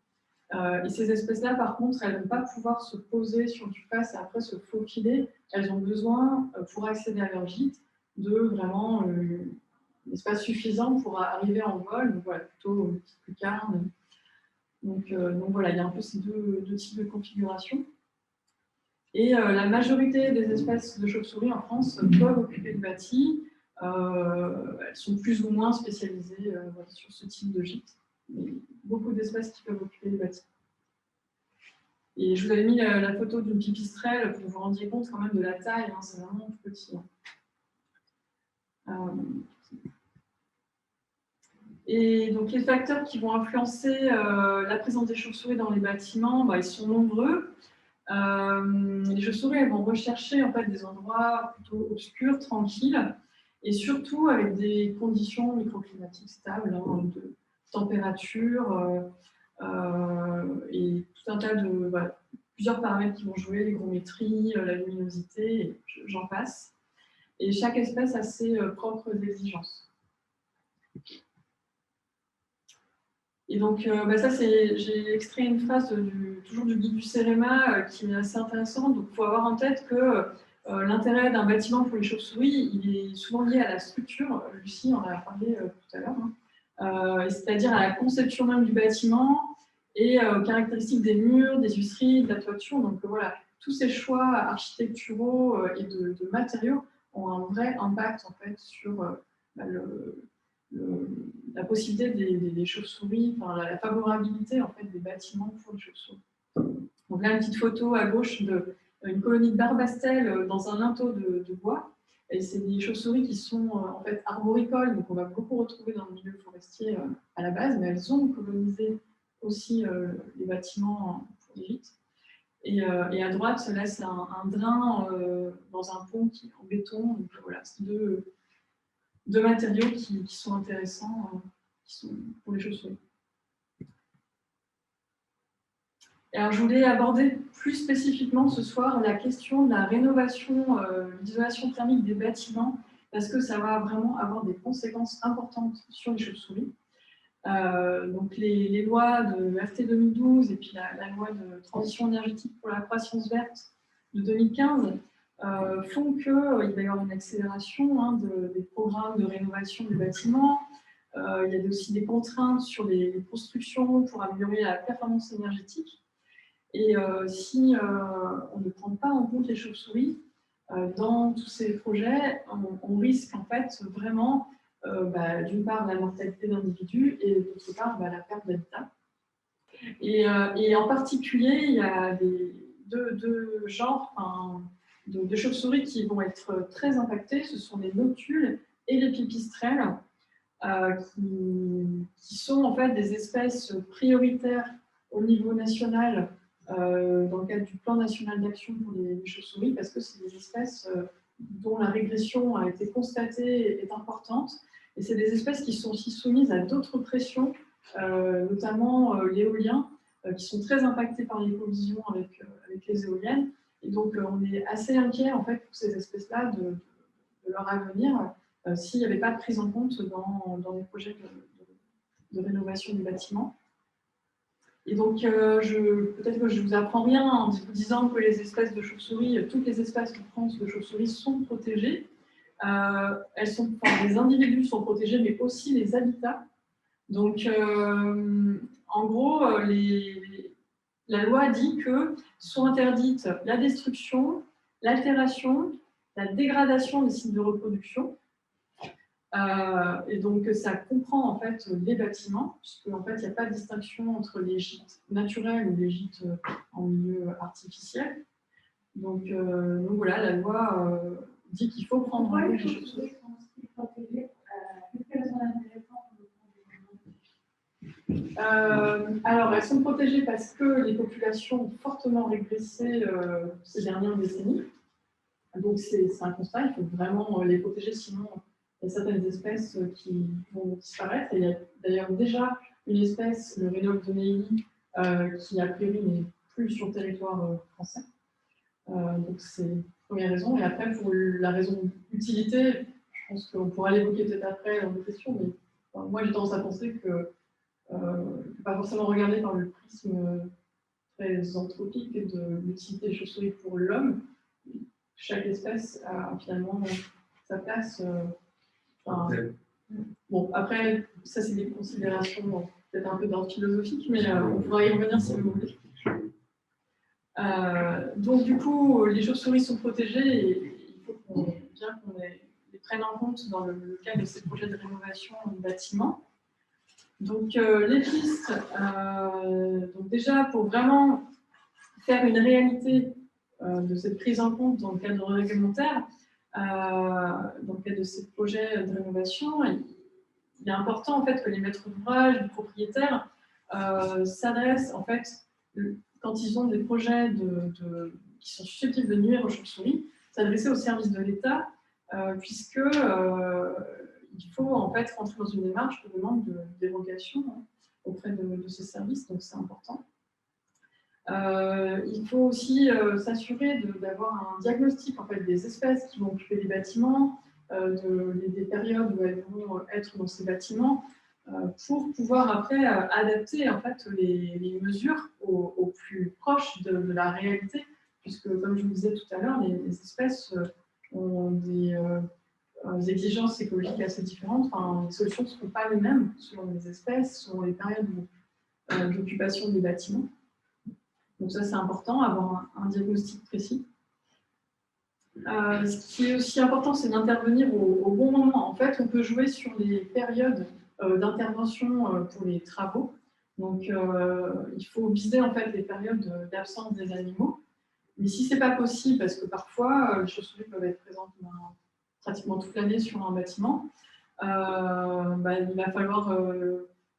Et ces espèces-là, par contre, elles ne vont pas pouvoir se poser sur du face et après se faufiler. Elles ont besoin, pour accéder à leur gîte, de vraiment un espace suffisant pour arriver en vol. Donc, voilà, plutôt une petite lucarne. Donc voilà, il y a un peu ces deux types de configurations. Et la majorité des espèces de chauves-souris en France peuvent occuper le bâti. Elles sont plus ou moins spécialisées sur ce type de gîte. Mais beaucoup d'espèces qui peuvent occuper le bâti. Et je vous avais mis la photo d'une pipistrelle pour que vous vous rendiez compte quand même de la taille. Hein, c'est vraiment tout petit. Et donc, les facteurs qui vont influencer la présence des chauves-souris dans les bâtiments, ils sont nombreux. Les chauves-souris, elles vont rechercher en fait, des endroits plutôt obscurs, tranquilles, et surtout avec des conditions microclimatiques stables, de température et tout un tas de plusieurs paramètres qui vont jouer, l'hygrométrie, la luminosité, et j'en passe. Et chaque espèce a ses propres exigences. Et donc, ça, j'ai extrait une phrase toujours du guide du CEREMA qui est assez intéressante. Donc, il faut avoir en tête que l'intérêt d'un bâtiment pour les chauves-souris, il est souvent lié à la structure. Lucie en a parlé tout à l'heure, c'est-à-dire à la conception même du bâtiment et aux caractéristiques des murs, des huisseries, de la toiture. Donc, voilà, tous ces choix architecturaux et de matériaux ont un vrai impact en fait, sur la possibilité des chauves-souris, la favorabilité en fait, des bâtiments pour les chauves-souris. Donc là, une petite photo à gauche d'une colonie de barbastelles dans un linteau de bois. Et c'est des chauves-souris qui sont en fait arboricoles, donc on va beaucoup retrouver dans le milieu forestier à la base, mais elles ont colonisé aussi les bâtiments pour les gîtes. Et à droite, là, c'est un drain dans un pont en béton. Donc voilà, c'est deux matériaux qui sont intéressants qui sont pour les chauves-souris. Alors, je voulais aborder plus spécifiquement ce soir la question de la rénovation, l'isolation thermique des bâtiments, parce que ça va vraiment avoir des conséquences importantes sur les chauves-souris. Donc, les lois de RT 2012 et puis la loi de transition énergétique pour la croissance verte de 2015 font qu'il va y avoir une accélération des programmes de rénovation des bâtiments. Il y a aussi des contraintes sur les constructions pour améliorer la performance énergétique. Et si on ne prend pas en compte les chauves-souris dans tous ces projets, on risque en fait vraiment d'une part la mortalité d'individus et d'autre part la perte d'habitat. Et en particulier, il y a deux genres de chauves-souris qui vont être très impactés. Ce sont les notules et les pipistrelles, qui sont en fait des espèces prioritaires au niveau national dans le cadre du plan national d'action pour les chauves-souris, parce que c'est des espèces dont la régression a été constatée et est importante. Et c'est des espèces qui sont aussi soumises à d'autres pressions, notamment l'éolien, qui sont très impactés par les collisions avec les éoliennes. Et donc, on est assez inquiet en fait, pour ces espèces-là de leur avenir s'il n'y avait pas de prise en compte dans les projets de rénovation du bâtiment. Et donc, peut-être que je ne vous apprends rien en vous disant que les espèces de chauves-souris, toutes les espèces en France de chauves-souris sont protégées. Les individus sont protégés, mais aussi les habitats. Donc, en gros, la loi dit que sont interdites la destruction, l'altération, la dégradation des sites de reproduction. Et donc, ça comprend en fait les bâtiments, puisqu'en fait, il n'y a pas de distinction entre les gîtes naturels ou les gîtes en milieu artificiel. Donc voilà, la loi dit qu'il faut prendre en compte les chauves-souris. Alors, elles sont protégées parce que les populations ont fortement régressé ces dernières décennies. Donc, c'est un constat, il faut vraiment les protéger, sinon il y a certaines espèces qui vont disparaître. Et il y a d'ailleurs déjà une espèce, le rhinocéros de Neilly, qui a priori n'est plus sur le territoire français. Donc, c'est la première raison. Et après, pour la raison d'utilité, je pense qu'on pourra l'évoquer peut-être après dans des questions, mais moi j'ai tendance à penser que pas forcément regarder par le prisme très anthropique de l'utilité des chauves-souris pour l'homme. Chaque espèce a finalement sa place. Bon, après, ça c'est des considérations peut-être un peu d'ordre philosophique, mais on pourra y revenir si vous voulez. Donc du coup, les chauves-souris sont protégées et il faut qu'on les prenne en compte dans le cadre de ces projets de rénovation du bâtiment. Donc les pistes, donc déjà pour vraiment faire une réalité de cette prise en compte dans le cadre réglementaire, dans le cadre de ces projets de rénovation, il est important en fait, que les maîtres d'ouvrage, les propriétaires s'adressent, en fait, quand ils ont des projets qui sont susceptibles de nuire aux chauves-souris, s'adresser au service de l'État, puisque il faut en fait rentrer dans une démarche de demande de dérogation auprès de ces services, donc c'est important. Il faut aussi s'assurer d'avoir un diagnostic en fait, des espèces qui vont occuper les bâtiments, des périodes où elles vont être dans ces bâtiments, pour pouvoir après adapter en fait, les mesures au plus proche de la réalité, puisque comme je vous disais tout à l'heure, les espèces ont des exigences écologiques assez différentes. Enfin, les solutions ne seront pas les mêmes selon les espèces, selon les périodes d'occupation des bâtiments. Donc ça, c'est important, avoir un diagnostic précis. Ce qui est aussi important, c'est d'intervenir au bon moment. En fait, on peut jouer sur les périodes d'intervention pour les travaux. Donc, il faut viser en fait les périodes d'absence des animaux. Mais si ce n'est pas possible, parce que parfois, les chauves-souris peuvent être présentes pratiquement toute l'année sur un bâtiment, il va falloir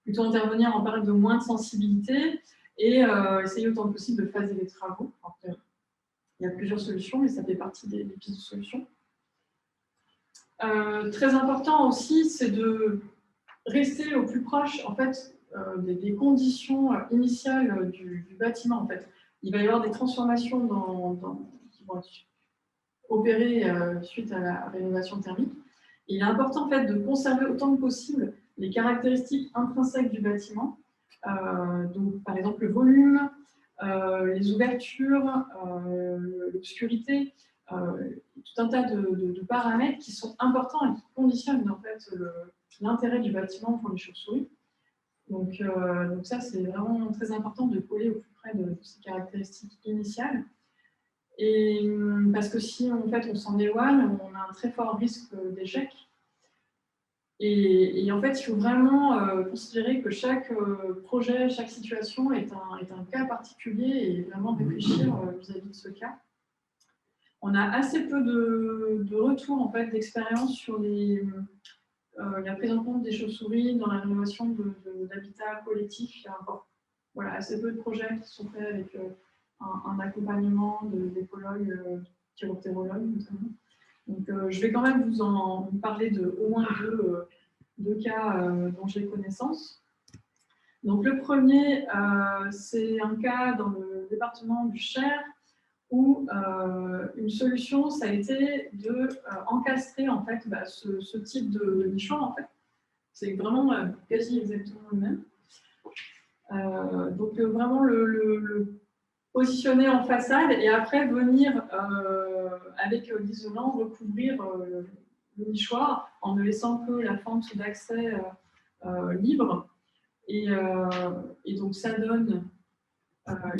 plutôt intervenir en période de moins de sensibilité et essayer autant que possible de phaser les travaux. Après, il y a plusieurs solutions, mais ça fait partie des pistes de solutions. Très important aussi, c'est de rester au plus proche en fait, des conditions initiales du bâtiment. En fait. Il va y avoir des transformations qui vont être opérées suite à la rénovation thermique. Et il est important en fait, de conserver autant que possible les caractéristiques intrinsèques du bâtiment. Donc, par exemple, le volume, les ouvertures, l'obscurité, tout un tas de paramètres qui sont importants et qui conditionnent en fait, l'intérêt du bâtiment pour les chauves-souris. Donc ça, c'est vraiment très important de coller au plus près de ces caractéristiques initiales. Et parce que si en fait, on s'en éloigne, on a un très fort risque d'échec. Et en fait, il faut vraiment considérer que chaque projet, chaque situation est un cas particulier et vraiment réfléchir vis-à-vis de ce cas. On a assez peu de retours en fait, d'expérience sur la prise en compte des chauves-souris dans la rénovation d'habitats collectifs. Il y a assez peu de projets qui sont faits avec un accompagnement d'écologues, chiroptérologues notamment. Donc, je vais quand même vous parler de au moins deux cas dont j'ai connaissance. Donc, le premier, c'est un cas dans le département du Cher où une solution, ça a été d'encastrer en fait, ce type de nichoir. En fait. C'est vraiment quasi exactement le même. Donc, vraiment le positionner en façade et après venir avec l'isolant recouvrir le nichoir en ne laissant que la fente d'accès libre. Et donc ça donne,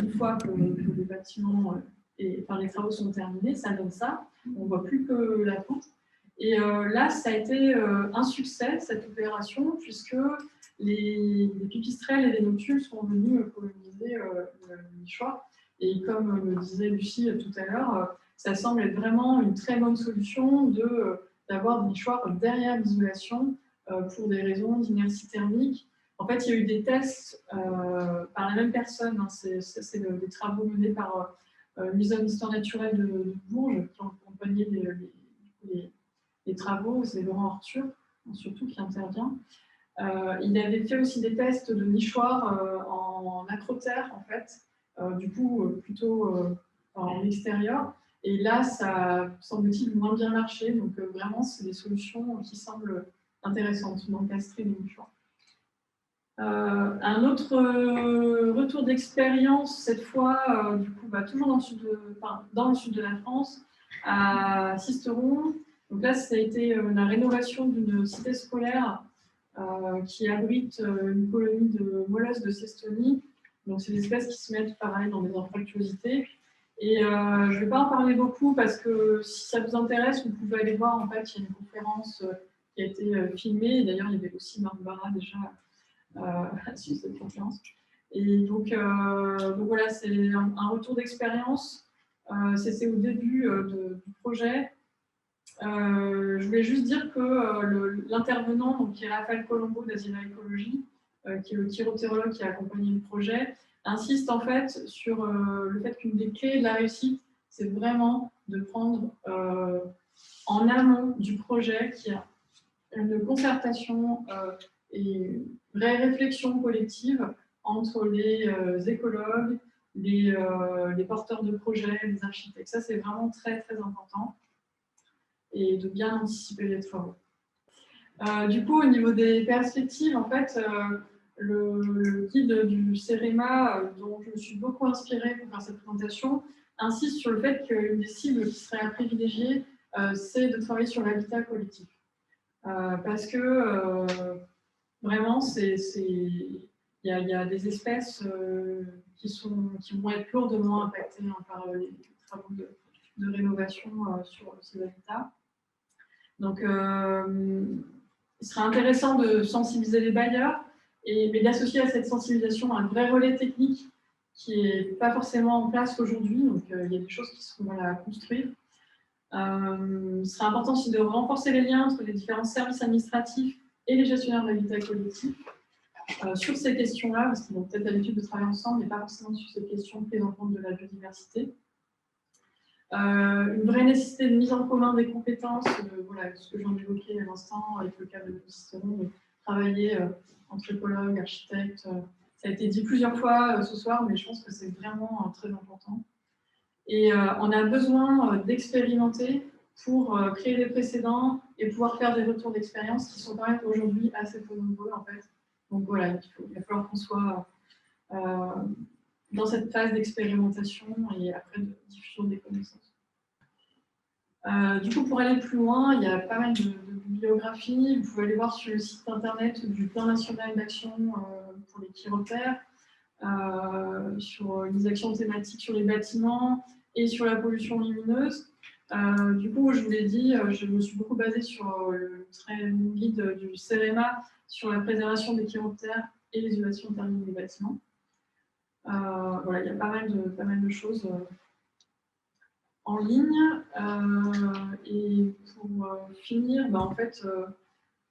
une fois que le bâtiment les travaux sont terminés, ça donne ça. On ne voit plus que la poutre. Et là, ça a été un succès, cette opération, puisque les pipistrelles et les notules sont venus coloniser le nichoir. Et comme le disait Lucie tout à l'heure, ça semble être vraiment une très bonne solution d'avoir des nichoirs derrière l'isolation pour des raisons d'inertie thermique. En fait, il y a eu des tests par la même personne. Hein, c'est des travaux menés par le Muséum d'histoire naturelle de Bourges qui ont accompagné les travaux. C'est Laurent Arthur, surtout, qui intervient. Il avait fait aussi des tests de nichoirs en acroterre, en fait. Du coup, plutôt en extérieur. Et là, ça semble-t-il moins bien marché. Donc, vraiment, c'est des solutions qui semblent intéressantes d'encastrer les nichoirs. Un autre retour d'expérience, cette fois, du coup, toujours dans le sud de la France, à Sisteron. Donc là, ça a été la rénovation d'une cité scolaire qui abrite une colonie de mollusques de Cestonie. Donc, c'est des espèces qui se mettent pareil dans des anfractuosités. Et je ne vais pas en parler beaucoup parce que si ça vous intéresse, vous pouvez aller voir. En fait, il y a une conférence qui a été filmée. D'ailleurs, il y avait aussi Marc Barra déjà sur cette conférence. Et donc voilà, c'est un retour d'expérience. C'est au début du projet. Je voulais juste dire que l'intervenant, qui est Raphaël Colombo d'Azira Écologie, qui est le chirotérologue qui a accompagné le projet, insiste en fait sur le fait qu'une des clés de la réussite, c'est vraiment de prendre en amont du projet qu'il y a une concertation et une vraie réflexion collective entre les écologues, les porteurs de projets, les architectes. Ça, c'est vraiment très, très important. Et de bien anticiper les travaux. Du coup, au niveau des perspectives, en fait, le guide du CEREMA, dont je me suis beaucoup inspirée pour faire cette présentation, insiste sur le fait qu'une des cibles qui serait à privilégier, c'est de travailler sur l'habitat collectif. Parce que vraiment, il y a des espèces qui vont être lourdement impactées par les travaux de rénovation sur ces habitats. Donc, il serait intéressant de sensibiliser les bailleurs, mais d'associer à cette sensibilisation un vrai relais technique qui n'est pas forcément en place aujourd'hui. Donc, il y a des choses qui seront à construire. Il serait important aussi de renforcer les liens entre les différents services administratifs et les gestionnaires d'habitat collectif sur ces questions-là, parce qu'ils ont peut-être l'habitude de travailler ensemble, mais pas forcément sur ces questions prises en compte de la biodiversité. Une vraie nécessité de mise en commun des compétences, voilà, ce que j'en évoquais à l'instant avec le cas de l'écosystème, de travailler entre écologues, architectes. Ça a été dit plusieurs fois ce soir, mais je pense que c'est vraiment très important. Et on a besoin d'expérimenter pour créer des précédents et pouvoir faire des retours d'expérience qui sont quand même aujourd'hui assez peu nombreux en fait. Donc voilà, il va falloir qu'on soit dans cette phase d'expérimentation et après de diffusion des connaissances. Du coup, pour aller plus loin, il y a pas mal de bibliographies. Vous pouvez aller voir sur le site internet du Plan national d'action pour les chiroptères, sur les actions thématiques sur les bâtiments et sur la pollution lumineuse. Du coup, je vous l'ai dit, je me suis beaucoup basée sur le très long guide du CEREMA sur la préservation des chiroptères et l'isolation thermique des bâtiments. Voilà, il y a pas mal de choses en ligne. Et pour finir, en fait,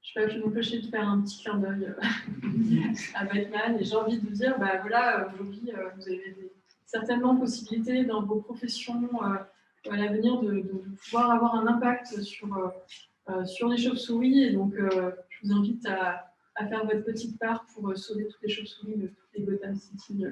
je ne vais pas pu m'empêcher de faire un petit clin d'œil à Batman. Et j'ai envie de dire, voilà, aujourd'hui, vous avez certainement possibilité dans vos professions à l'avenir de pouvoir avoir un impact sur les chauves-souris. Et donc, je vous invite à faire votre petite part pour sauver toutes les chauves-souris de toutes les Gotham City